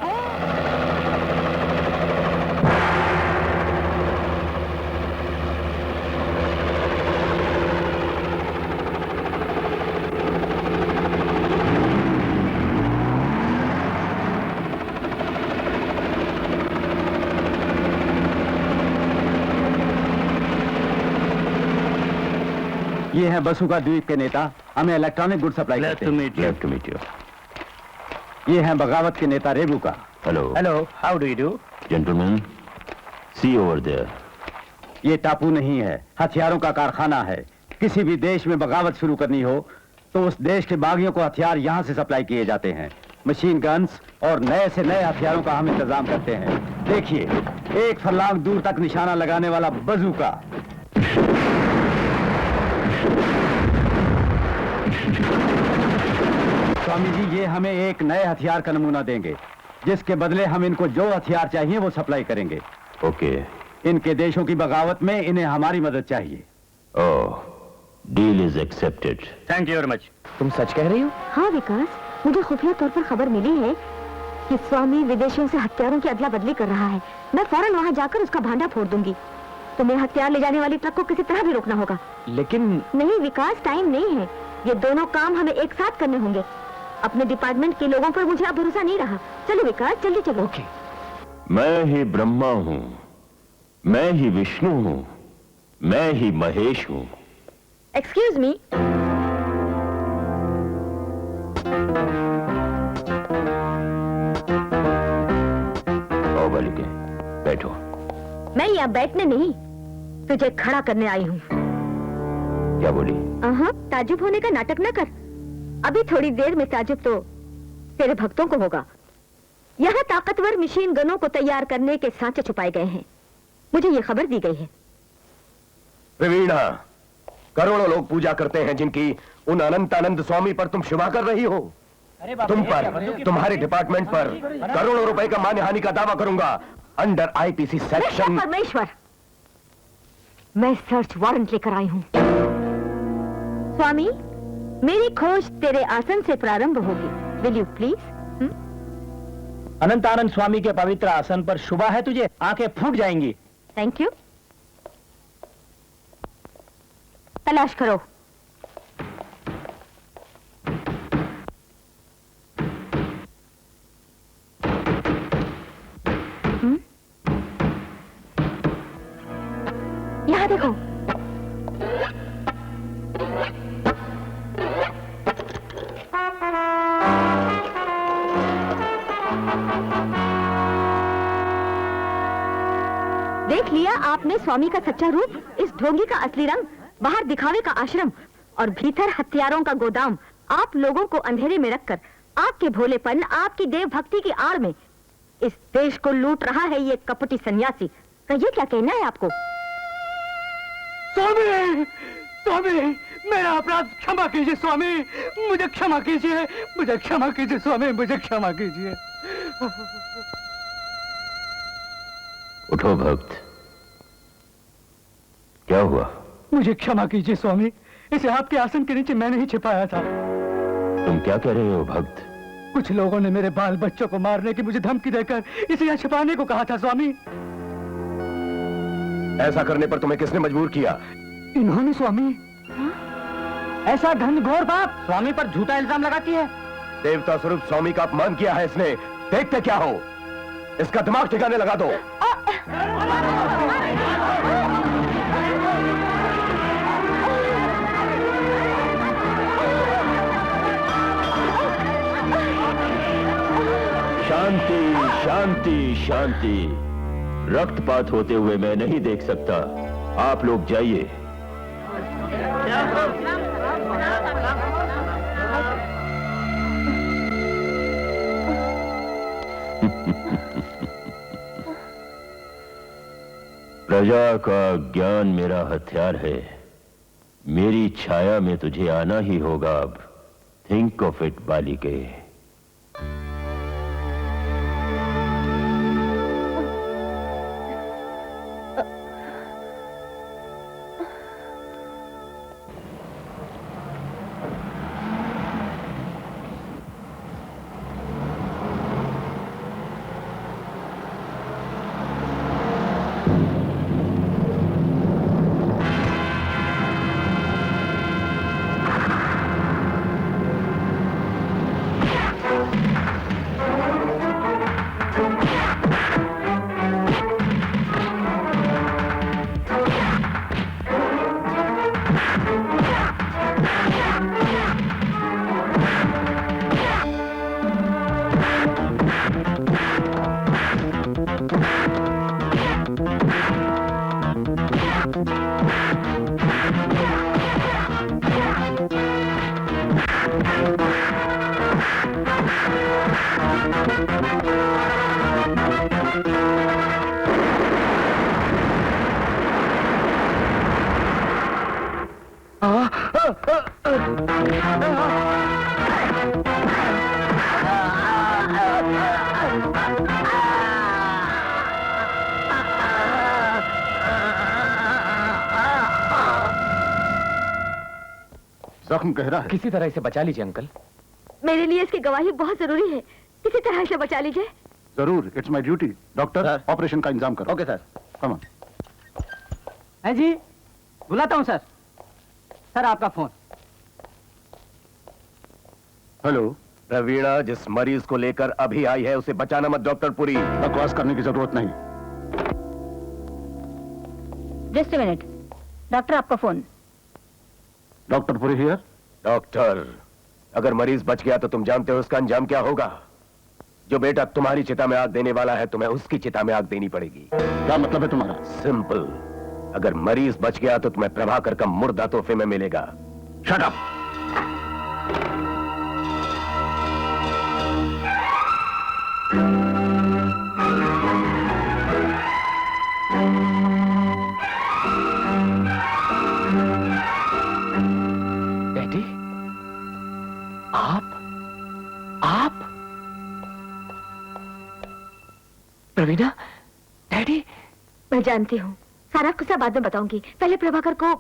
ये हैं बसुका द्वीप के नेता, हमें इलेक्ट्रॉनिक गुड सप्लाई करते हैं। Glad to meet you. ये हैं बगावत के नेता रेबुका। Hello. Hello, how do you do? Gentlemen, see over there. ये टापू नहीं है, हथियारों का कारखाना है। किसी भी देश में बगावत शुरू करनी हो तो उस देश के बागियों को हथियार यहाँ से सप्लाई किए जाते हैं। मशीन गन्स और नए से नए हथियारों का हम इंतजाम करते हैं। देखिए, 1 फरलांग दूर तक निशाना लगाने वाला बजूका। स्वामी जी, ये हमें एक नए हथियार का नमूना देंगे, जिसके बदले हम इनको जो हथियार चाहिए वो सप्लाई करेंगे। ओके। इनके देशों की बगावत में इन्हें हमारी मदद चाहिए। Oh, deal is accepted. Thank you very much. तुम सच कह रही हो? हाँ विकास, मुझे खुफिया तौर पर खबर मिली है कि स्वामी विदेशियों से हथियारों की अदला बदली कर रहा है। मैं फौरन वहाँ जाकर उसका भांडा फोड़ दूंगी। तुम्हें हथियार ले जाने वाली ट्रक को किसी तरह भी रोकना होगा। लेकिन नहीं विकास, टाइम नहीं है। ये दोनों काम हमें एक साथ करने होंगे। अपने डिपार्टमेंट के लोगों पर मुझे अब भरोसा नहीं रहा। चलो विकास, जल्दी चलो। ओके। मैं ही ब्रह्मा हूँ, मैं ही विष्णु हूँ, मैं ही महेश हूँ। Excuse me. आओ बालिके, बैठो। मैं यहाँ बैठने नहीं, तुझे खड़ा करने आई हूँ। क्या बोली? ताजुब होने का नाटक न कर। अभी थोड़ी देर में ताजुब तो तेरे भक्तों को होगा। यहाँ ताकतवर मशीन गनों को तैयार करने के सांचे छुपाए गए हैं। मुझे ये खबर दी गई है। प्रवीणा, करोड़ों लोग पूजा करते हैं जिनकी उन अनंतानंद स्वामी पर तुम शुभा कर रही हो। तुम पर, तुम्हारे डिपार्टमेंट पर करोड़ों रुपए का मानहानि का दावा करूंगा अंडर आईपीसी सेक्शन। परमेश्वर, मैं सर्च वारंट लेकर आई हूँ। स्वामी, मेरी खोज तेरे आसन से प्रारंभ होगी। Will you please? Anantanand Swami के पवित्र आसन पर शुभा है तुझे, आंखें फूट जाएंगी। Thank you. तलाश करो। यहाँ देखो। देख लिया आपने स्वामी का सच्चा रूप, इस ढोंगी का असली रंग, बाहर दिखावे का आश्रम और भीतर हथियारों का गोदाम। आप लोगों को अंधेरे में रखकर आपके भोलेपन, आपकी देव भक्ति की आड़ में इस देश को लूट रहा है ये कपटी सन्यासी। कहिए क्या कहना है आपको? स्वामी, स्वामी, मेरा अपराध क्षमा कीजिए स्वामी, मुझे क्षमा कीजिए, मुझे क्षमा कीजिए स्वामी, मुझे क्षमा कीजिए। उठो भक्त, क्या हुआ? मुझे क्षमा कीजिए स्वामी, इसे आपके आसन के नीचे मैंने ही छिपाया था। तुम क्या कह रहे हो भक्त? कुछ लोगों ने मेरे बाल बच्चों को मारने की मुझे धमकी देकर इसे यहाँ छिपाने को कहा था स्वामी। ऐसा करने पर तुम्हें किसने मजबूर किया? इन्होंने स्वामी ऐसा घनघोर पाप स्वामी पर झूठा इल्जाम लगाती है। देवता स्वरूप स्वामी का अपमान किया है इसने। देखते क्या हो, इसका दिमाग ठिकाने लगा दो। शांति शांति शांति। रक्तपात होते हुए मैं नहीं देख सकता। आप लोग जाइए। प्रजा का ज्ञान मेरा हथियार है। मेरी छाया में तुझे आना ही होगा। अब थिंक ऑफ इट बालिके। जख्म गहरा है। किसी तरह इसे बचा लीजिए अंकल। मेरे लिए इसकी गवाही बहुत जरूरी है। किसी तरह इसे बचा लीजिए। जरूर, it's my duty. Doctor, operation का इंतजाम करो। Okay sir. Come on. है जी, बुलाता हूँ सर। सर आपका फोन। हेलो। प्रवीणा जिस मरीज को लेकर अभी आई है उसे बचाना मत डॉक्टर पुरी। बकवास करने की जरूरत नहीं। जस्ट अ मिनट, डॉक्टर आपका phone. Doctor Puri here. Doctor, अगर मरीज बच गया तो तुम जानते हो उसका अंजाम क्या होगा। जो बेटा तुम्हारी चिता में आग देने वाला है तुम्हें उसकी चिता में आग देनी पड़ेगी। क्या मतलब है तुम्हारा? सिंपल, अगर मरीज बच गया तो तुम्हें प्रभाकर का मुर्दा तोहफे में मिलेगा। Shut up. डैडी, आप प्रवीणा, डैडी। मैं जानती हूँ, सारा किस्सा बाद में बताऊंगी। पहले प्रभाकर को।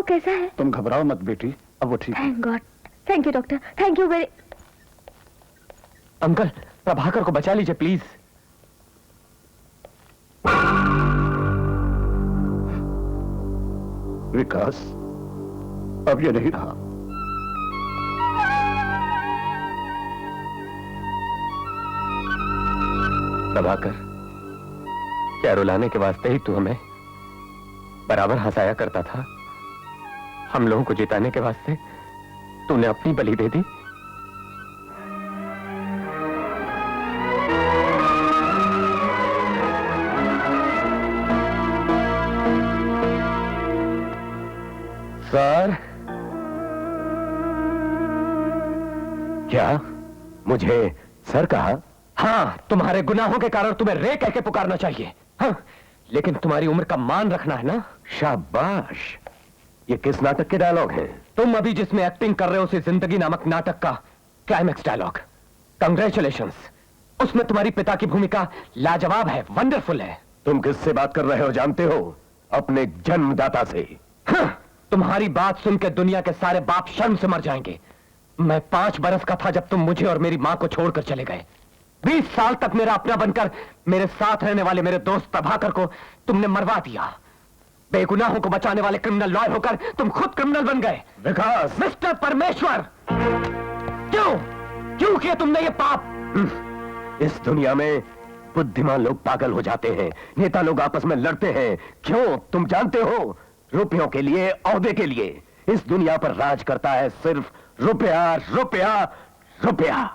कैसा है? तुम घबराओ मत बेटी, अब वो ठीक है। Thank God, thank you doctor, thank you very. Uncle, Prabhakar को बचा लीजिए प्लीज। विकास, अब ये नहीं रहा। प्रभाकर, क्या रुलाने के वास्ते ही तू हमें बराबर हंसाया करता था? हम लोगों को जिताने के वास्ते तूने अपनी बलि दे दी। सर, क्या मुझे सर कहा? हाँ, तुम्हारे गुनाहों के कारण तुम्हें रे कह के पुकारना चाहिए। हाँ, लेकिन तुम्हारी उम्र का मान रखना है ना। शाबाश, ये किस नाटक के डायलॉग हैं? तुम अभी जिसमें एक्टिंग कर रहे हो उसी जिंदगी नामक नाटक का क्लाइमैक्स डायलॉग। कंग्रेचुलेशंस, उसमें तुम्हारी पिता की भूमिका लाजवाब है, वंडरफुल है। तुम किससे बात कर रहे हो जानते हो? अपने जन्मदाता से। हाँ, तुम्हारी बात सुन के दुनिया के सारे बाप शर्म से मर जाएंगे। मैं 5 बरस का था जब तुम मुझे और मेरी मां को छोड़कर चले गए। 20 साल तक मेरा अपना बनकर मेरे साथ रहने वाले मेरे दोस्त प्रभाकर को तुमने मरवा दिया। बेगुनाहों को बचाने वाले क्रिमिनल लॉयर होकर तुम खुद क्रिमिनल बन गए। विकास, मिस्टर परमेश्वर, क्यों किया तुमने ये पाप? इस दुनिया में बुद्धिमान लोग पागल हो जाते हैं, नेता लोग आपस में लड़ते हैं। क्यों? तुम जानते हो, रुपयों के लिए, ओहदे के लिए। इस दुनिया पर राज करता है सिर्फ रुपया, रुपया, रुपया।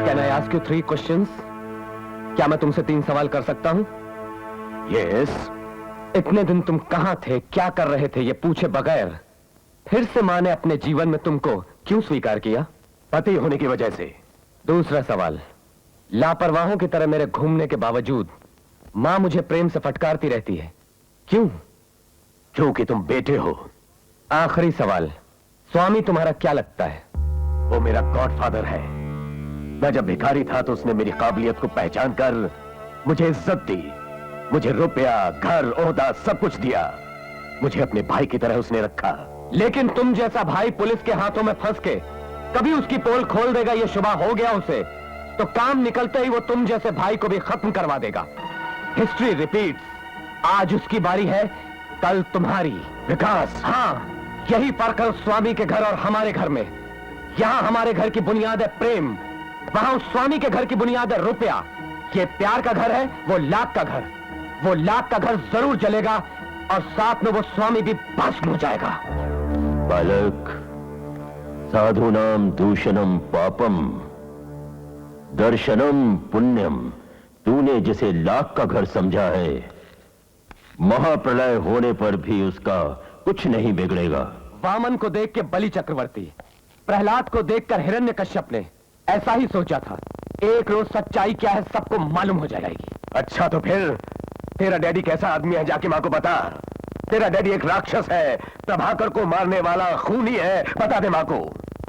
Can I ask you 3 questions? क्या मैं तुमसे 3 सवाल कर सकता हूं? Yes. इतने दिन तुम कहां थे, क्या कर रहे थे, ये पूछे बगैर फिर से मां ने अपने जीवन में तुमको क्यों स्वीकार किया? पति होने की वजह से। दूसरा सवाल, लापरवाहों की तरह मेरे घूमने के बावजूद मां मुझे प्रेम से फटकारती रहती है, क्यों? क्योंकि तुम बेटे हो। आखिरी सवाल, स्वामी तुम्हारा क्या लगता है? वो मेरा गॉडफादर है। मैं जब भिखारी था तो उसने मेरी काबिलियत को पहचान कर मुझे इज्जत दी, मुझे रुपया, घर, ओहदा सब कुछ दिया। मुझे अपने भाई की तरह उसने रखा। लेकिन तुम जैसा भाई पुलिस के हाथों में फंस के कभी उसकी पोल खोल देगा ये शुबा हो गया उसे, तो काम निकलते ही वो तुम जैसे भाई को भी खत्म करवा देगा। हिस्ट्री रिपीट्स, आज उसकी बारी है, कल तुम्हारी। विकास, हाँ, यही फर्क है उस स्वामी के घर और हमारे घर में। यहां हमारे घर की बुनियाद है प्रेम, वहां उस स्वामी के घर की बुनियाद है रुपया। ये प्यार का घर है, वो लाख का घर। वो लाख का घर जरूर जलेगा और साथ में वो स्वामी भी भस्म हो जाएगा। बालक, साधूनाम दूषणम पापम, दर्शनम पुण्यम। तूने जिसे लाख का घर समझा है, महाप्रलय होने पर भी उसका कुछ नहीं बिगड़ेगा। वामन को देख के बलि चक्रवर्ती, प्रहलाद को देखकर हिरण्यकश्यप ने ऐसा ही सोचा था। एक रोज सच्चाई क्या है सबको मालूम हो जाएगी। अच्छा, तो फिर तेरा डैडी कैसा आदमी है, जाके मां को बता। तेरा डैडी एक राक्षस है, प्रभाकर को मारने वाला खूनी है, बता दे मां को।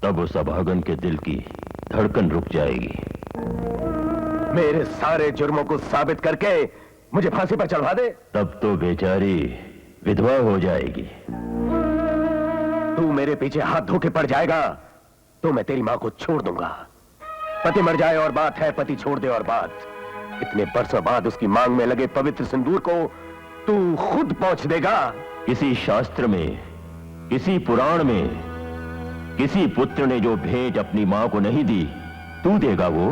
तब उस अभागन के दिल की धड़कन रुक जाएगी। मेरे सारे जुर्मों को साबित करके मुझे फांसी पर चढ़वा दे, तब तो बेचारी विधवा हो जाएगी। तू मेरे पीछे हाथ धो के पड़ जाएगा तो मैं तेरी मां को छोड़ दूंगा। पति मर जाए और बात है, पति छोड़ दे और बात। इतने बरसों बाद उसकी मांग में लगे पवित्र सिंदूर को तू खुद पहुंच देगा। किसी शास्त्र में, किसी पुराण में, किसी पुत्र ने जो भेंट अपनी मां को नहीं दी, तू देगा वो?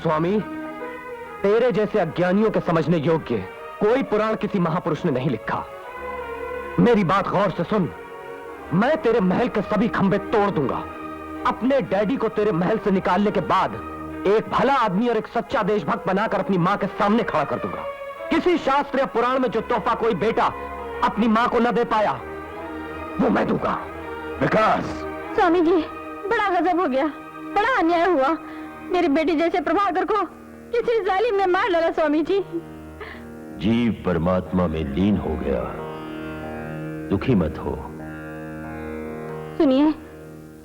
स्वामी, तेरे जैसे अज्ञानियों के समझने योग्य कोई पुराण किसी महापुरुष ने नहीं लिखा। मेरी बात गौर से सुन। मैं तेरे महल के सभी खंभे तोड़ दूंगा। अपने डैडी को तेरे महल से निकालने के बाद एक भला आदमी और एक सच्चा देशभक्त बनाकर अपनी मां के सामने खड़ा कर दूंगा। किसी शास्त्र या पुराण में जो तोहफा कोई बेटा अपनी मां को न दे पाया, वो मैं दूंगा। विकास! स्वामी जी, बड़ा गजब हो गया, बड़ा अन्याय हुआ। मेरी बेटी जैसे प्रभाकर को किसी जालिम ने मार डाला। स्वामी जी, जीव परमात्मा में लीन हो गया, दुखी मत हो। सुनिए,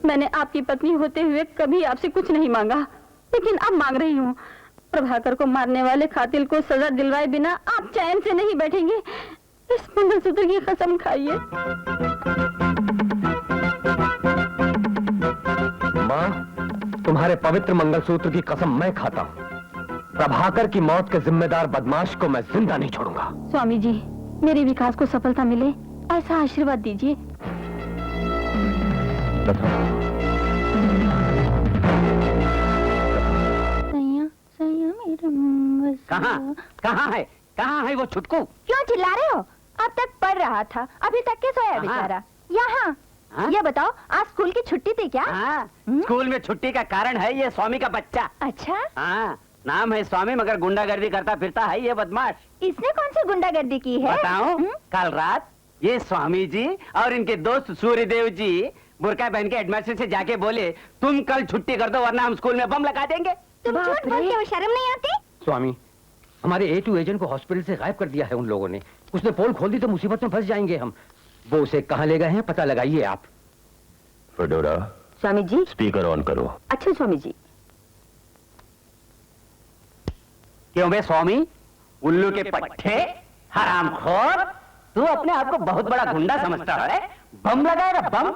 मैंने आपकी पत्नी होते हुए कभी आपसे कुछ नहीं मांगा, लेकिन अब मांग रही हूँ। प्रभाकर को मारने वाले कातिल को सजा दिलवाए बिना आप चैन से नहीं बैठेंगे। इस मंगलसूत्र की कसम खाइए। माँ, तुम्हारे पवित्र मंगलसूत्र की कसम मैं खाता हूँ। प्रभाकर की मौत के जिम्मेदार बदमाश को मैं जिंदा नहीं छोड़ूंगा। स्वामी जी, मेरे विकास को सफलता मिले ऐसा आशीर्वाद दीजिए। कहाँ है वो छुटकू? क्यों चिल्ला रहे हो? अब तक पढ़ रहा था, अभी तक के सोया बेचारा। यहाँ ये बताओ, आज स्कूल की छुट्टी थी क्या? स्कूल में छुट्टी का कारण है ये स्वामी का बच्चा। अच्छा, हाँ, नाम है स्वामी मगर गुंडागर्दी करता फिरता है ये बदमाश। इसने कौन सी गुंडागर्दी की है? बताओ, कल रात ये स्वामी जी और इनके दोस्त सूर्यदेव जी बुरका पहन के हेडमास्टर से जाके बोले, तुम कल छुट्टी कर दो वरना हम स्कूल में बम लगा देंगे। तुम झूठ बोलते हो, शर्म नहीं आती? स्वामी, हमारे A2 एजेंट को हॉस्पिटल से गायब कर दिया है उन लोगों ने। उसने पोल खोल दी तो मुसीबत में फंस जाएंगे हम। वो उसे कहाँ ले गए हैं पता लगाइए आप। फेडोरा, स्वामी जी। स्पीकर ऑन करो। अच्छा स्वामी जी। क्यों बे स्वामी, उल्लू के पट्टे, हरामखोर, तू अपने आप को बहुत बड़ा गुंडा समझता है? बम लगाएगा बम?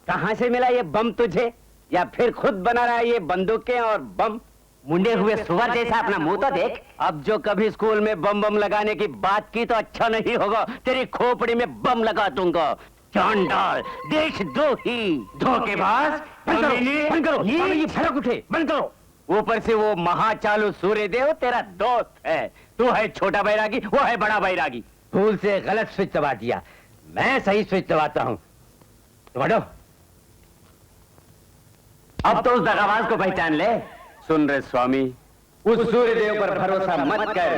कहाँ से मिला ये बम तुझे? या फिर खुद बना रहा है ये बंदूकें और बम? मुंडे हुए सुअर जैसा अपना मुंह तो देख। अब जो कभी स्कूल में बम लगाने की बात की तो अच्छा नहीं होगा, तेरी खोपड़ी में बम लगा दूंगा। चांडाल, देशद्रोही, धोखेबाज, बंद करो, ये भड़क उठे, बंद करो। ऊपर से वो महाचालू सूर्यदेव तेरा दोस्त है, तू है छोटा बैरागी, वो है बड़ा बैरागी। भूल से गलत स्विच दबा दिया, मैं सही स्विच दबाता हूँ। दबा। अब तो उस दगाबाज को पहचान ले। सुन रहे स्वामी, उस सूर्यदेव पर भरोसा मत कर,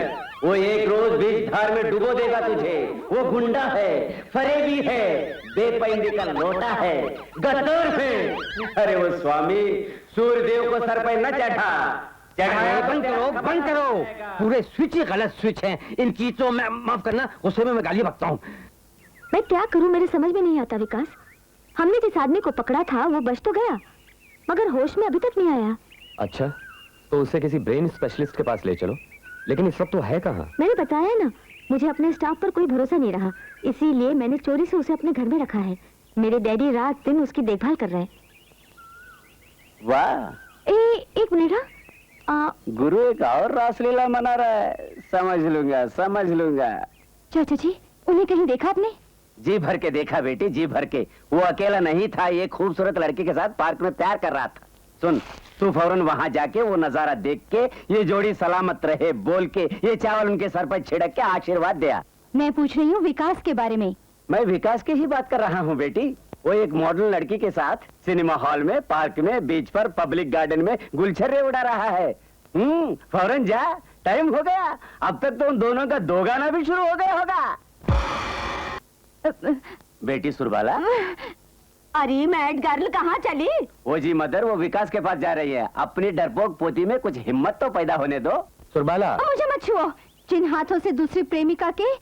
वो एक रोज बीच धार में डुबो देगा तुझे। वो गुंडा है, फरेबी है, बेपैंदी का लोटा है, गद्दार है। अरे वो स्वामी सूर्यदेव को सर पर न चढ़ा। बंद करो, बंद करो। पूरे स्विच ही गलत स्विच हैं। इनकी तो मैं माफ करना, गुस्से में मैं गाली बकता हूँ। मैं क्या करूं, मेरे समझ में नहीं आता विकास। हमने जिस आदमी को पकड़ा था वो बच तो गया, मगर होश में अभी तक नहीं आया। अच्छा, तो उसे किसी ब्रेन स्पेशलिस्ट के पास ले चलो। लेकिन इस वक्त तो है कहाँ? मैंने बताया ना, मुझे अपने स्टाफ पर कोई भरोसा नहीं रहा, इसीलिए मैंने चोरी से उसे अपने घर में रखा है। मेरे डैडी रात दिन उसकी देखभाल कर रहे हैं। वाह, एक मिनट। गुरु एक और रासलीला मना रहा है। समझ लूंगा, समझ लूंगा। चाचा जी, उन्हें कहीं देखा आपने? जी भर के देखा बेटी, जी भर के। वो अकेला नहीं था, ये खूबसूरत लड़की के साथ पार्क में प्यार कर रहा था। सुन, तू फौरन वहां जाके वो नजारा देख के ये जोड़ी सलामत रहे बोल के ये चावल उनके सर पर छिड़क के आशीर्वाद दिया। मैं पूछ रही हूँ विकास के बारे में। मैं विकास की ही बात कर रहा हूँ बेटी। वो एक मॉडर्न लड़की के साथ सिनेमा हॉल में, पार्क में, बीच पर, पब्लिक गार्डन में गुलछर्रे उड़ा रहा है। फौरन जा, टाइम हो गया। अब तक तो उन दोनों का दो गाना भी शुरू हो गया होगा। बेटी सुरबाला। अरे मैड गर्ल कहाँ चली? वो जी मदर, वो विकास के पास जा रही है। अपनी डरपोक पोती में कुछ हिम्मत तो पैदा होने दो। सुरबाला, मुझे मत छुओ। जिन हाथों से दूसरी प्रेमिका के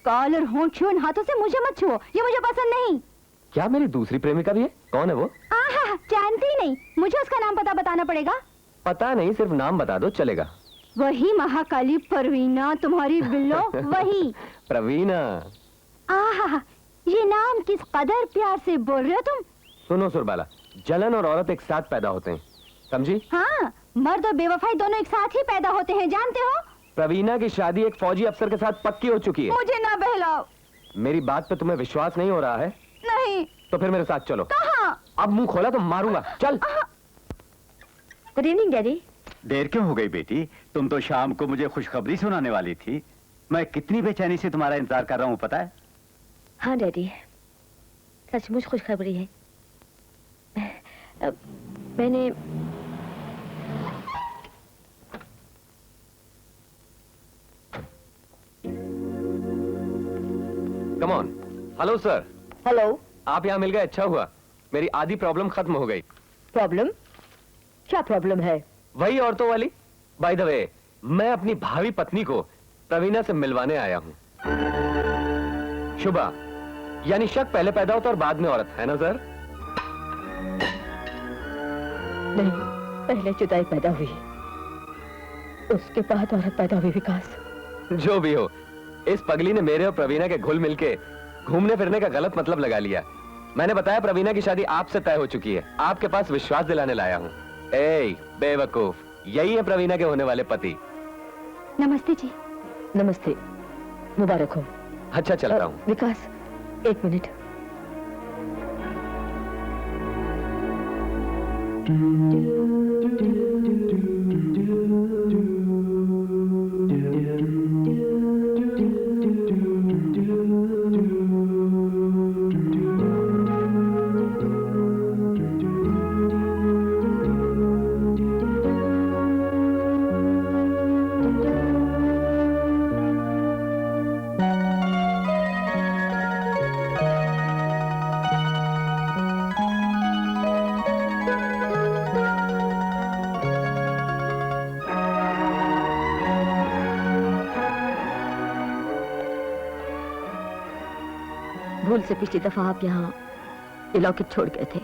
कॉल और होंठ छुओ, उन हाथों से मुझे मत छुओ, ये मुझे पसंद नहीं। क्या मेरी दूसरी प्रेमिका भी है? कौन है वो? जानती ही नहीं, मुझे उसका नाम पता बताना पड़ेगा। पता नहीं, सिर्फ नाम बता दो चलेगा। वही महाकाली परवीना, तुम्हारी बिल्लो, वही प्रवीणा। ये नाम किस कदर प्यार से बोल रहे हो तुम। सुनो सुरबाला, जलन और औरत एक साथ पैदा होते हैं, समझी? हाँ, मर्द और बेवफाई दोनों एक साथ ही पैदा होते हैं, जानते हो? प्रवीणा की शादी एक फौजी अफसर के साथ पक्की हो चुकी है। मुझे ना बहलाओ। मेरी बात पे तुम्हें विश्वास नहीं हो रहा है? नहीं। तो फिर मेरे साथ चलो। कहाँ? अब मुंह खोला तो मारूंगा, चल। Good evening daddy. देर क्यों हो गई बेटी? तुम तो शाम को मुझे खुशखबरी सुनाने वाली थी। मैं कितनी बेचैनी से तुम्हारा इंतजार कर रहा हूँ, पता है? हाँ डैडी, सचमुच खुशखबरी है। मैंने come on. Hello sir. Hello. आप यहाँ मिल गए, अच्छा हुआ। मेरी आधी प्रॉब्लम खत्म हो गई। प्रॉब्लम? क्या प्रॉब्लम है? वही औरतों वाली। बाय द वे, मैं अपनी भावी पत्नी को प्रवीणा से मिलवाने आया हूँ। शुभा, यानी शक पहले पैदा होता और बाद में औरत, है ना सर? नहीं, पहले जुदाई पैदा हुई, उसके बाद औरत पैदा हुई। विकास, जो भी हो, इस पगली ने मेरे और प्रवीणा के घुल मिलके घूमने फिरने का गलत मतलब लगा लिया। मैंने बताया प्रवीणा की शादी आपसे तय हो चुकी है, आपके पास विश्वास दिलाने लाया हूँ। ए बेवकूफ, यही है प्रवीणा के होने वाले पति। नमस्ते जी। नमस्ते, मुबारक हो। अच्छा चलता हूँ। विकास, एक मिनट। भूल से पिछली दफा आप यहाँ ये लॉकेट छोड़ गए थे।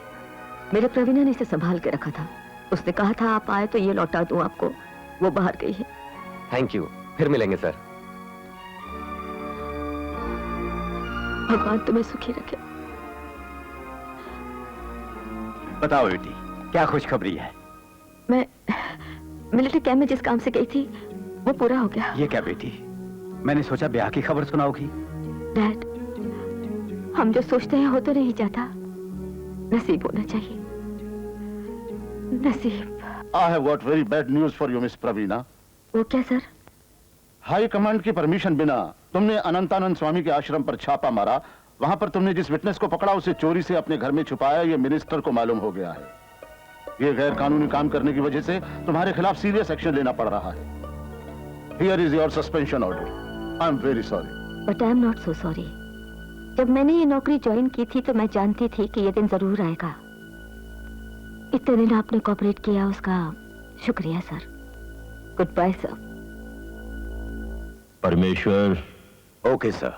मेरे प्रवीणा ने इसे संभाल के रखा था। उसने कहा था आप आए तो ये लौटा दूं आपको। वो बाहर गई है। थैंक यू, फिर मिलेंगे सर। भगवान तुम्हें सुखी रखे। बताओ बेटी, क्या खुशखबरी है? मैं मिलिट्री कैंप में जिस काम से गई थी वो पूरा हो गया। ये क्या बेटी, मैंने सोचा ब्याह की खबर सुनाओगी। डैड, हम जो सोचते हैं हो तो नहीं जाता, नसीब होना चाहिए। नसीब। I have got very bad news for you, Miss Praveena. वो क्या सर? हाई कमांड की परमिशन बिना तुमने अनंतानंद स्वामी के आश्रम पर छापा मारा। वहां पर तुमने जिस विटनेस को पकड़ा उसे चोरी से अपने घर में छुपाया, ये मिनिस्टर को मालूम हो गया है। ये गैर कानूनी काम करने की वजह से तुम्हारे खिलाफ सीरियस एक्शन लेना पड़ रहा है। Here is your suspension order. I am very sorry. But I am not so sorry. जब मैंने ये नौकरी ज्वाइन की थी तो मैं जानती थी कि ये दिन जरूर आएगा। इतने दिन आपने कोऑपरेट किया उसका शुक्रिया sir. Good bye sir. Parmeshwar. Okay sir,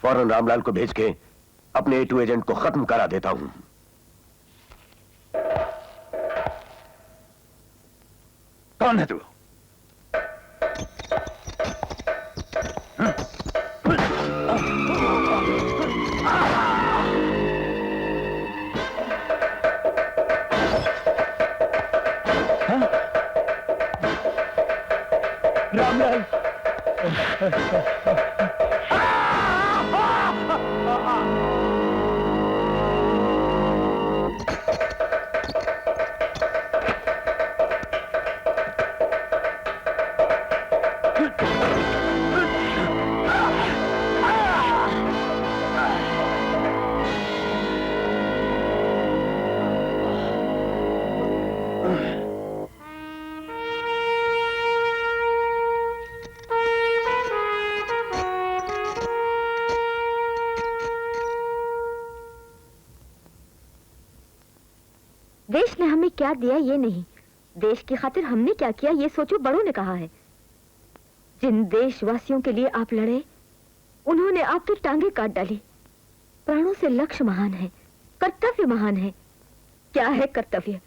फौरन रामलाल को भेज के अपने A2 एजेंट को खत्म करा देता हूं। कौन है तू? रामलाल। देश ने हमें क्या दिया ये नहीं, देश की खातिर हमने क्या किया ये सोचो, बड़ों ने कहा है। जिन देशवासियों के लिए आप लड़े उन्होंने आपकी टांगे काट डाली। प्राणों से लक्ष्य महान है, कर्तव्य महान है। क्या है कर्तव्य?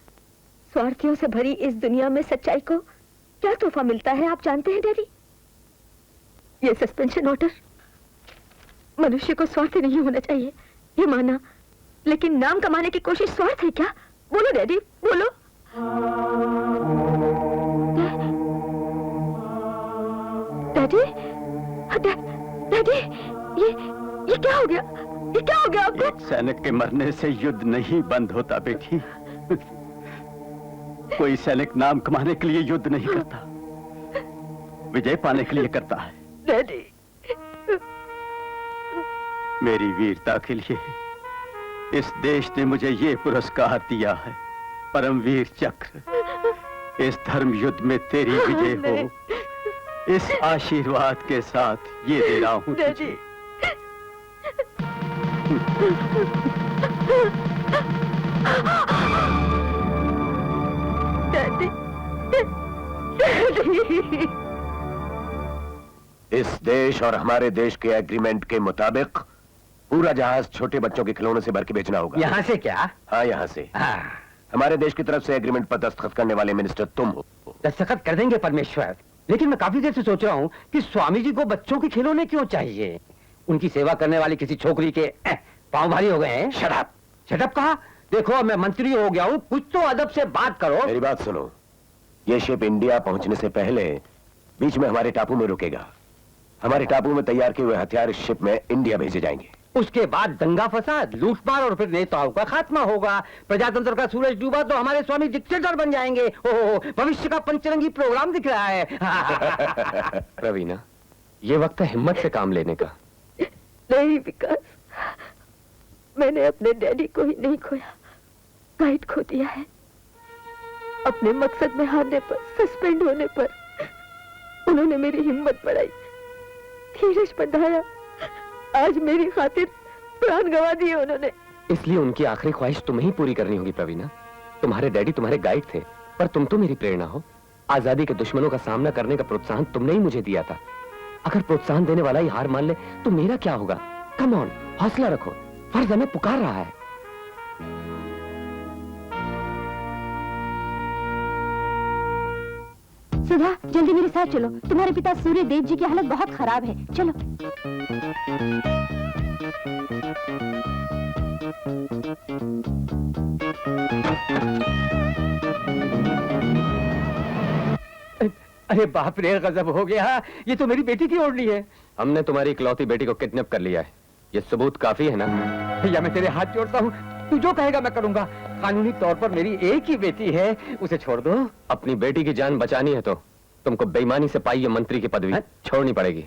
स्वार्थियों से भरी इस दुनिया में सच्चाई को क्या तोहफा मिलता है आप जानते हैं डैडी? ये सस्पेंशन ऑर्डर। मनुष्य को स्वार्थी नहीं होना चाहिए ये माना, लेकिन नाम कमाने की कोशिश स्वार्थ है क्या? बोलो डैडी, बोलो। डैडी, डैडी, ये क्या हो गया? ये क्या हो गया आपको? एक सैनिक के मरने से युद्ध नहीं बंद होता बेटी। कोई सैनिक नाम कमाने के लिए युद्ध नहीं करता, विजय पाने के लिए करता है। डैडी, मेरी वीरता के लिए इस देश ने मुझे ये पुरस्कार दिया है, परमवीर चक्र। इस धर्म युद्ध में तेरी विजय हो, इस आशीर्वाद के साथ ये दे रहा हूं तुझे। डैडी, इस देश और हमारे देश के एग्रीमेंट के मुताबिक पूरा जहाज छोटे बच्चों के खिलौनों से भर के बेचना होगा। यहाँ से क्या? हाँ, यहाँ से। हमारे देश की तरफ से एग्रीमेंट पर दस्तखत करने वाले मिनिस्टर तुम हो। दस्तखत कर देंगे परमेश्वर, लेकिन मैं काफी देर से सोच रहा हूँ कि स्वामी जी को बच्चों के खिलौने क्यों चाहिए। उनकी सेवा करने वाली किसी छोकरी के पाँव भारी हो गए हैं। शराब शराब कहा। देखो मैं मंत्री हो गया हूँ, कुछ तो अदब से बात करो। मेरी बात सुनो, ये शिप इंडिया पहुंचने से पहले बीच में हमारे टापू में रुकेगा। हमारे टापू में तैयार किए हुए हथियार इस शिप में इंडिया भेजे जाएंगे। उसके बाद दंगा फसाद, लूटमार और फिर नेताओं का खात्मा होगा। प्रजातंत्र का सूरज डूबा तो हमारे स्वामी डिक्टेटर बन जाएंगे। ओहो, भविष्य का पंचरंगी प्रोग्राम दिख रहा है। रवीना, ये वक्त है हिम्मत से काम लेने का। नहीं विकास, मैंने अपने डैडी को ही नहीं खोया, गाइड खो दिया है। अपने मकसद में हारने पर, सस्पेंड होने पर उन्होंने मेरी हिम्मत बढ़ाई, धीरज बंधाया। आज मेरी खातिर प्राण गंवा दिए उन्होंने। इसलिए उनकी आखिरी ख्वाहिश तुम्हें ही पूरी करनी होगी प्रवीणा। तुम्हारे डैडी तुम्हारे गाइड थे, पर तुम तो मेरी प्रेरणा हो। आजादी के दुश्मनों का सामना करने का प्रोत्साहन तुमने ही मुझे दिया था। अगर प्रोत्साहन देने वाला ही हार मान ले तो मेरा क्या होगा? कम ऑन, हौसला रखो, फर्ज हमें पुकार रहा है। सुधा, जल्दी मेरे साथ चलो। तुम्हारे पिता सूर्य देव जी की हालत बहुत खराब है। चलो। अरे बाप रे, गजब हो गया। ये तो मेरी बेटी की ओढ़नी है। हमने तुम्हारी इकलौती बेटी को किडनैप कर लिया है। ये सबूत काफी है ना? भैया मैं तेरे हाथ जोड़ता हूँ, तू जो कहेगा मैं करूंगा। कानूनी तौर पर मेरी एक ही बेटी है, उसे छोड़ दो। अपनी बेटी की जान बचानी है तो तुमको बेईमानी से पाई ये मंत्री की पदवी छोड़नी पड़ेगी।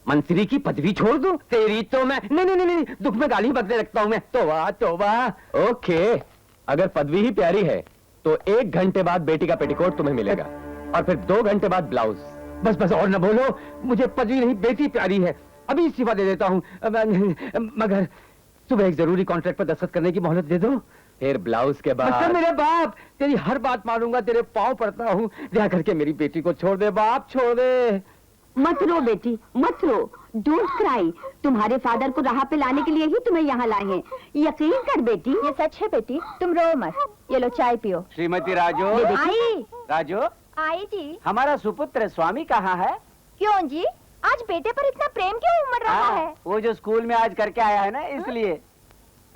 मंत्री की पदवी छोड़ दूं? तेरी तो मैं नहीं, दुख में गाली बकने लगता हूँ मैं। तौबा तौबा। ओके, अगर पदवी ही प्यारी है तो 1 घंटे बाद बेटी का पेटीकोट तुम्हें मिलेगा और फिर 2 घंटे बाद ब्लाउज। बस बस और न बोलो, मुझे पदवी नहीं बेटी प्यारी है। अभी इस्तीफा दे देता हूँ, मगर सुबह एक जरूरी कॉन्ट्रैक्ट पर दस्तखत करने की मोहलत दे दो। फिर ब्लाउज के बाद। मतलब मेरे बाप, तेरी हर बात मानूंगा, तेरे पाँव पड़ता हूँ। दया करके मेरी बेटी को छोड़ दे बाप, छोड़ दे। मत रो बेटी, मत रो। Don't cry. तुम्हारे फादर को राह पे लाने के लिए ही तुम्हें यहाँ लाए हैं। यकीन कर बेटी। ये सच है बेटी, तुम रो मत। ये लो चाय पियो। श्रीमती राजो। आई। राजो, आई जी। हमारा सुपुत्र स्वामी कहाँ है? क्यों जी, आज बेटे पर इतना प्रेम क्यों उमड़ रहा है? वो जो स्कूल में आज करके आया है ना, इसलिए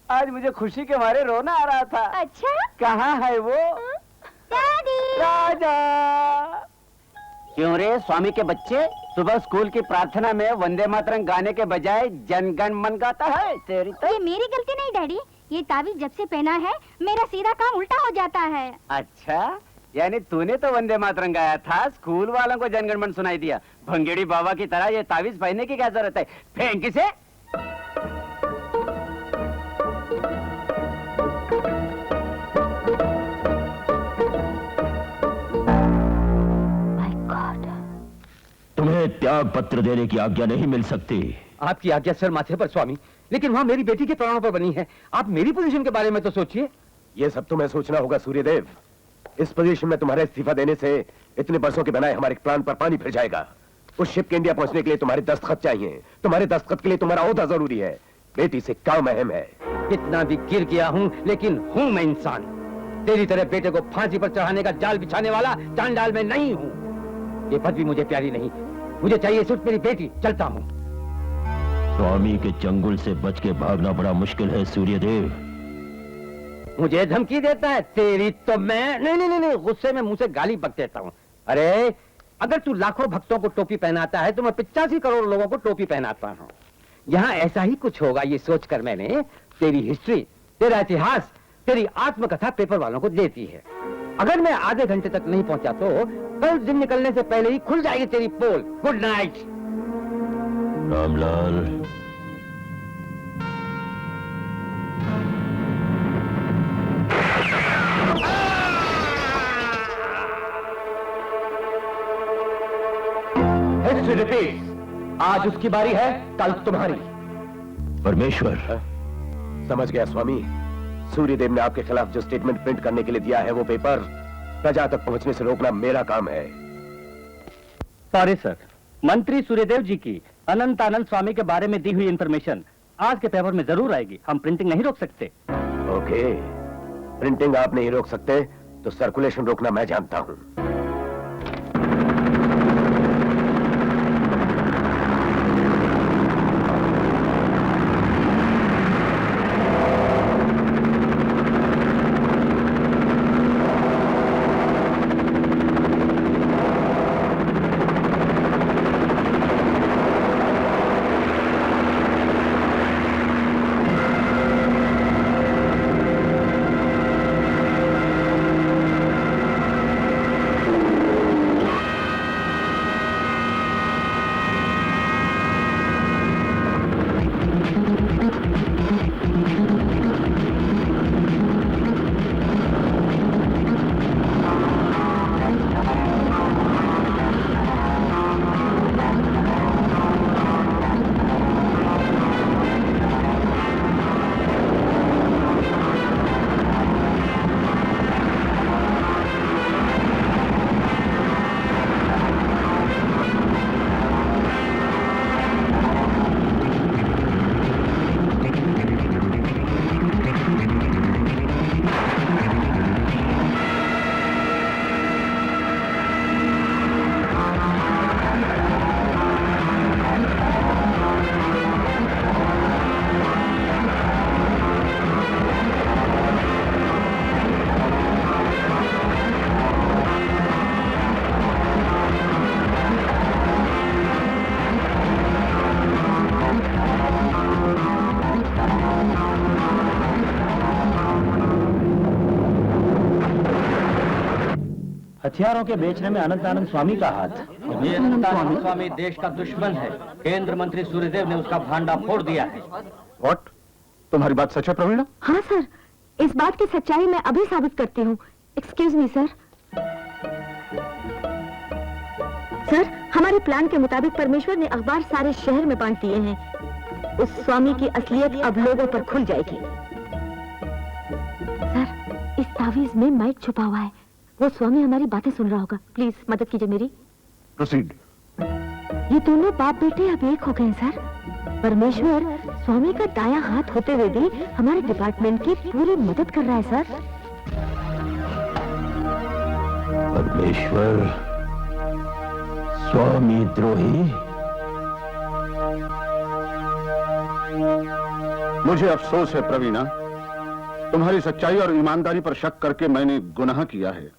आज मुझे खुशी के मारे रोना आ रहा था। अच्छा, कहाँ है वो? डैडी। राजा। क्यों रे स्वामी के बच्चे, सुबह स्कूल की प्रार्थना में वंदे मातरम गाने के बजाय जनगण मन गाता है? तेरी तो ये मेरी गलती नहीं डैडी, ये ताबीज जब से पहना है मेरा सीधा काम उल्टा हो जाता है। अच्छा, यानी तूने तो वंदे मातरम गाया था, स्कूल वालों को जनगण मन सुनाई दिया। भंगेड़ी बाबा की तरह ये ताबीज पहनने की क्या जरूरत है? फेंक इसे। तुम्हें त्याग पत्र देने की आज्ञा नहीं मिल सकती। आपकी आज्ञा सर माथे पर स्वामी, लेकिन वहाँ मेरी बेटी के प्राणों पर बनी है। आप मेरी पोजीशन के बारे में तो सोचिए। ये सब तुम्हें सोचना होगा सूर्यदेव। इस पोजीशन में तुम्हारा इस्तीफा देने से इतने बरसों के बनाए हमारे प्लान पर पानी फिर जाएगा। उस शिप के इंडिया पहुंचने के लिए तुम्हारे दस्तखत चाहिए। तुम्हारे दस्तखत के लिए तुम्हारा ओहदा जरूरी है। बेटी से काम अहम है। इतना भी गिर गया हूँ, लेकिन हूँ मैं इंसान। तेरी तरह बेटे को फांसी पर चढ़ाने का जाल बिछाने वाला चांडाल में नहीं हूँ। ये पदवी मुझे प्यारी नहीं, मुझे चाहिए सिर्फ मेरी बेटी। चलता हूँ। स्वामी के चंगुल से बच के भागना बड़ा मुश्किल है सूर्यदेव। मुझे धमकी देता है? तेरी तो मैं नहीं, गुस्से में मुंह से गाली बक देता हूँ। अरे अगर तू लाखों भक्तों को टोपी पहनाता है तो मैं 85 करोड़ लोगों को टोपी पहनाता हूँ। यहाँ ऐसा ही कुछ होगा ये सोचकर मैंने तेरी हिस्ट्री, तेरा इतिहास, तेरी आत्मकथा पेपर वालों को देती है। अगर मैं आधे घंटे तक नहीं पहुंचा तो कल दिन निकलने से पहले ही खुल जाएगी तेरी पोल। Good night. रामलाल, आज उसकी बारी है, कल तुम्हारी। परमेश्वर। समझ गया स्वामी। सूर्यदेव ने आपके खिलाफ जो स्टेटमेंट प्रिंट करने के लिए दिया है वो पेपर प्रजा तक पहुंचने से रोकना मेरा काम है। सॉरी सर, मंत्री सूर्यदेव जी की अनंत आनंद स्वामी के बारे में दी हुई इंफॉर्मेशन आज के पेपर में जरूर आएगी। हम प्रिंटिंग नहीं रोक सकते। ओके, प्रिंटिंग आप नहीं रोक सकते तो सर्कुलेशन रोकना मैं जानता हूं। हथियारों के बेचने में अनंतानंद स्वामी का हाथ। ये अनंतानंद स्वामी देश का दुश्मन है। केंद्र मंत्री सूर्यदेव ने उसका भांडा फोड़ दिया है। व्हाट? तुम्हारी बात सच है प्रवीणा? हाँ सर, इस बात की सच्चाई मैं अभी साबित करती हूँ। Excuse me sir. सर, हमारे प्लान के मुताबिक परमेश्वर ने अखबार सारे शहर में बांट दिए हैं। उस स्वामी की असलियत अब लोगों पर खुल जाएगी। सर, इस तावीज में माइक छुपा हुआ है। वो स्वामी हमारी बातें सुन रहा होगा। प्लीज मदद कीजिए मेरी। प्रोसीड। ये दोनों बाप बेटे अब एक हो गए सर। परमेश्वर स्वामी का दायां हाथ होते हुए भी हमारे डिपार्टमेंट की पूरी मदद कर रहा है सर। परमेश्वर स्वामी द्रोही? मुझे अफसोस है प्रवीणा, तुम्हारी सच्चाई और ईमानदारी पर शक करके मैंने गुनाह किया है।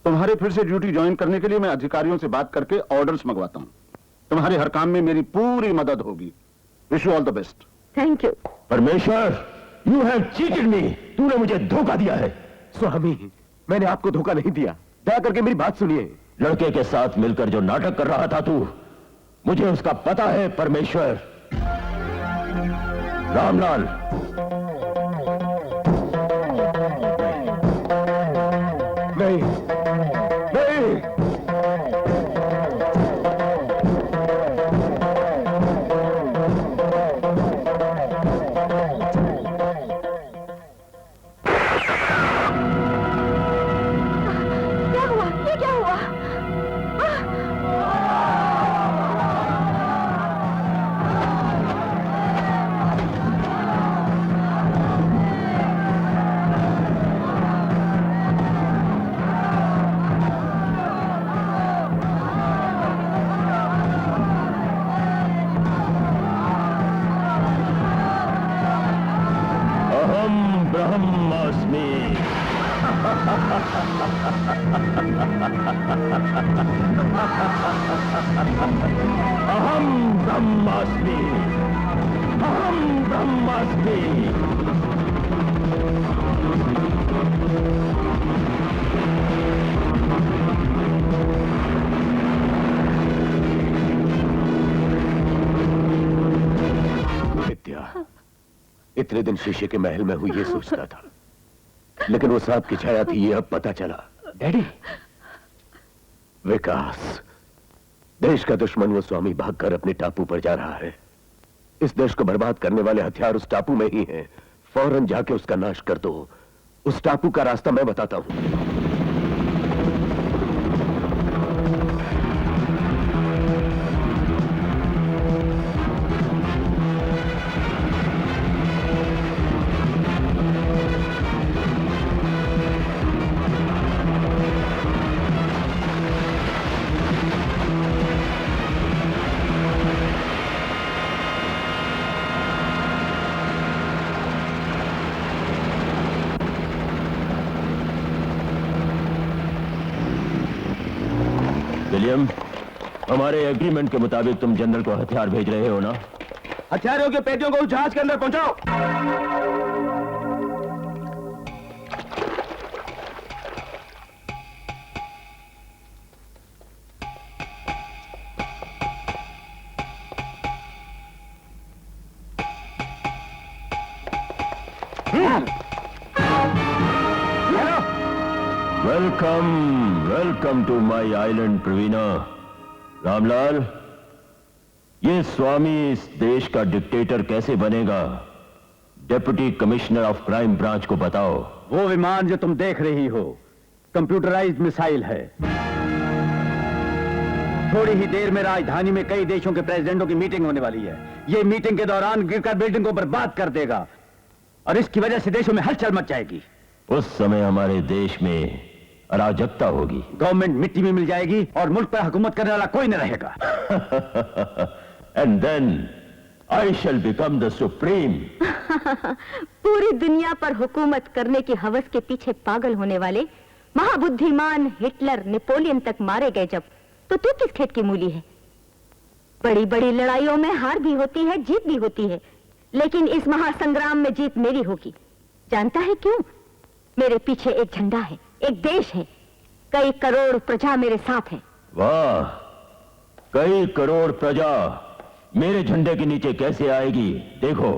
तुम्हारे फिर से ड्यूटी ज्वाइन करने के लिए मैं अधिकारियों से बात करके ऑर्डर्स मंगवाता हूँ। तुम्हारे हर काम में मेरी पूरी मदद होगी। Wish you all the best. Thank you. परमेश्वर, यू हैव चीटेड मी। तूने मुझे धोखा दिया है। स्वामी, मैंने आपको धोखा नहीं दिया। दया करके मेरी बात सुनिए। लड़के के साथ मिलकर जो नाटक कर रहा था तू, मुझे उसका पता है। परमेश्वर, रामलाल, नहीं, नहीं। क्या हुआ? ये क्या हुआ? अहम ब्रह्मास्मि। अहम ब्रह्मास्मि। अहम ब्रह्मास्मि। विद्या, इतने दिन शीशे के महल में हूं ये सोचता था, लेकिन वो सांप की छाया थी ये अब पता चला। डैडी, विकास, देश का दुश्मन वो स्वामी भागकर अपने टापू पर जा रहा है। इस देश को बर्बाद करने वाले हथियार उस टापू में ही हैं। फौरन जाके उसका नाश कर दो। उस टापू का रास्ता मैं बताता हूं। विलियम, हमारे एग्रीमेंट के मुताबिक तुम जनरल को हथियार भेज रहे हो ना? हथियारों के पेटियों को उस जहाज के अंदर पहुंचाओ। Welcome, welcome to my island Praveena. Ramlal, ये स्वामी इस देश का डिक्टेटर कैसे बनेगा? Deputy commissioner of crime branch को बताओ। वो विमान जो तुम देख रही हो कंप्यूटराइज्ड मिसाइल है। थोड़ी ही देर में राजधानी में कई देशों के प्रेसिडेंटों की मीटिंग होने वाली है। ये मीटिंग के दौरान गिरकर बिल्डिंग को बर्बाद कर देगा और इसकी वजह से देशों में हलचल मच जाएगी। उस समय हमारे देश में अराजकता होगी। गवर्नमेंट मिट्टी में मिल जाएगी और मुल्क पर हुकूमत करने वाला कोई न रहेगा। And then I shall become the supreme. पूरी दुनिया पर हुकूमत करने की हवस के पीछे पागल होने वाले महाबुद्धिमान हिटलर, नेपोलियन तक मारे गए जब, तो तू किस खेत की मूली है? बड़ी बड़ी लड़ाइयों में हार भी होती है, जीत भी होती है, लेकिन इस महासंग्राम में जीत मेरी होगी। जानता है क्यों? मेरे पीछे एक झंडा है, एक देश है, कई करोड़ प्रजा मेरे साथ है। वाह, कई करोड़ प्रजा मेरे झंडे के नीचे कैसे आएगी, देखो।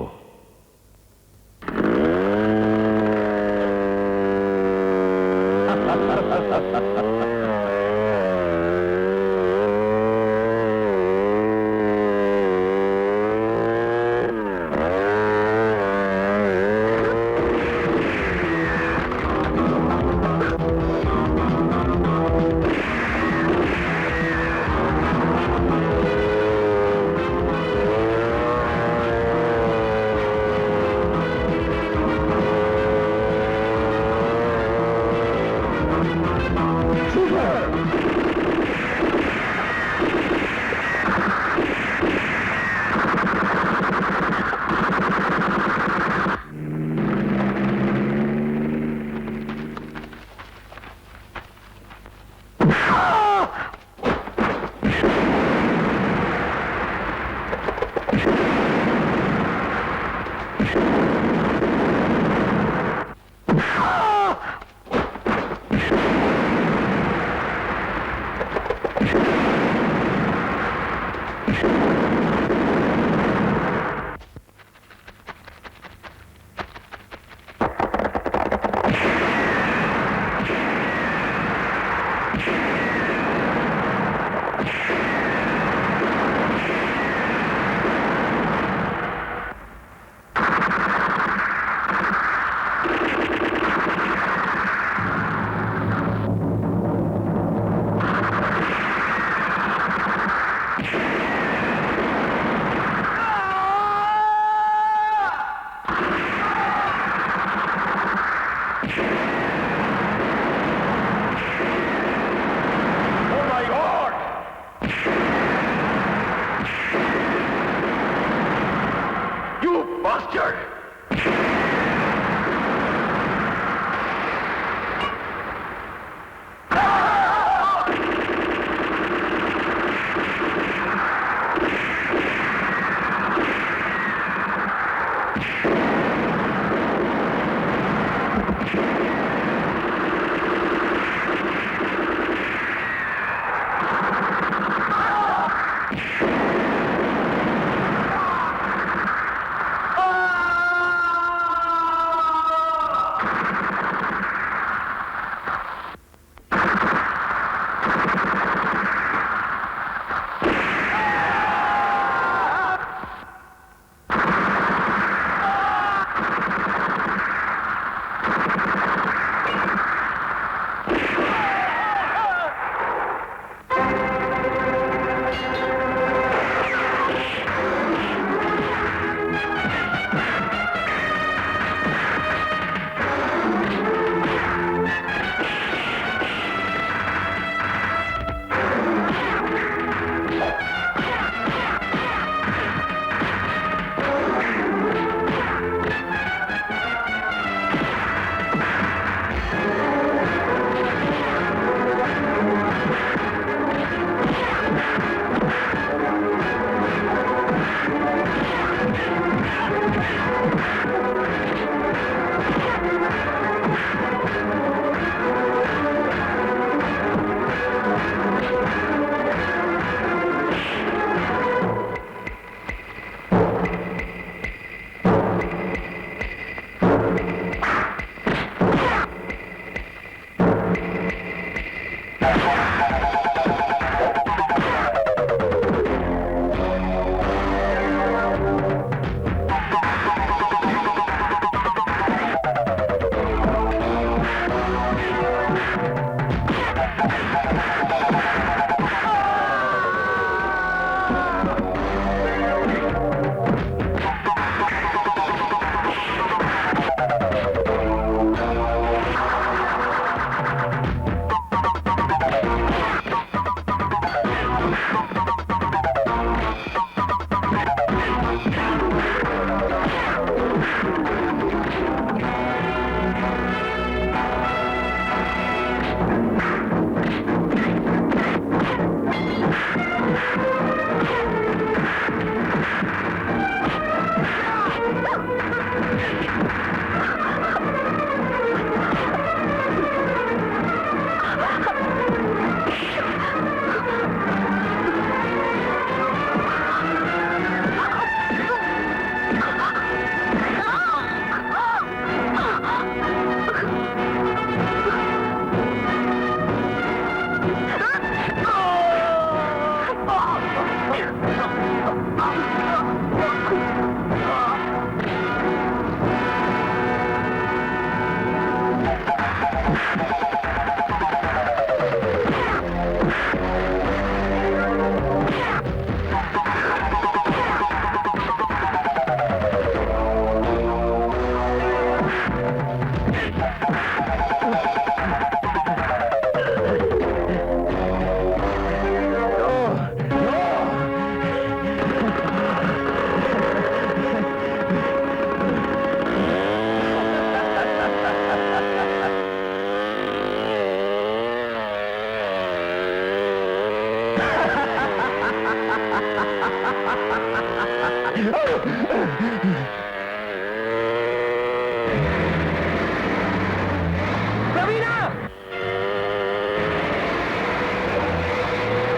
प्रवीणा!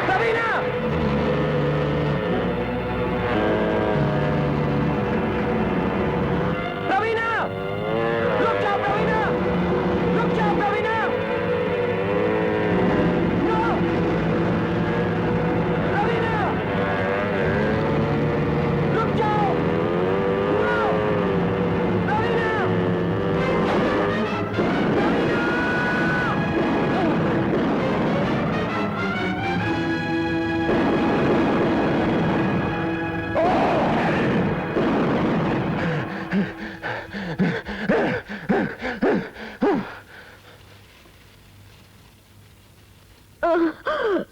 प्रवीणा! प्रवीणा! रुक जाओ प्रवीणा! रुक जाओ प्रवीणा! नो! प्रवीणा! रुक जाओ! नो! प्रवीणा!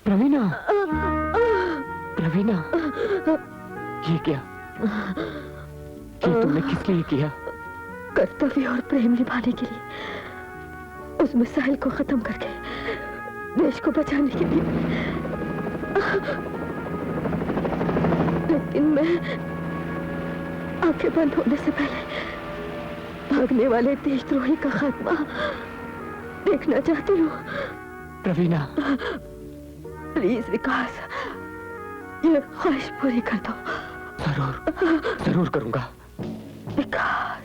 प्रवीणा, प्रवीणा, ये क्या? ये तुमने किस लिए किया? कर्तव्य और प्रेम निभाने के लिए, उस मिसाइल को खत्म करके देश को बचाने के लिए। लेकिन मैं आंखें बंद होने से पहले भागने वाले देशद्रोही का खात्मा देखना चाहती हूँ। प्रवीणा, प्लीज विकास, ये ख्वाहिश पूरी कर दो। जरूर, जरूर करूंगा। विकास।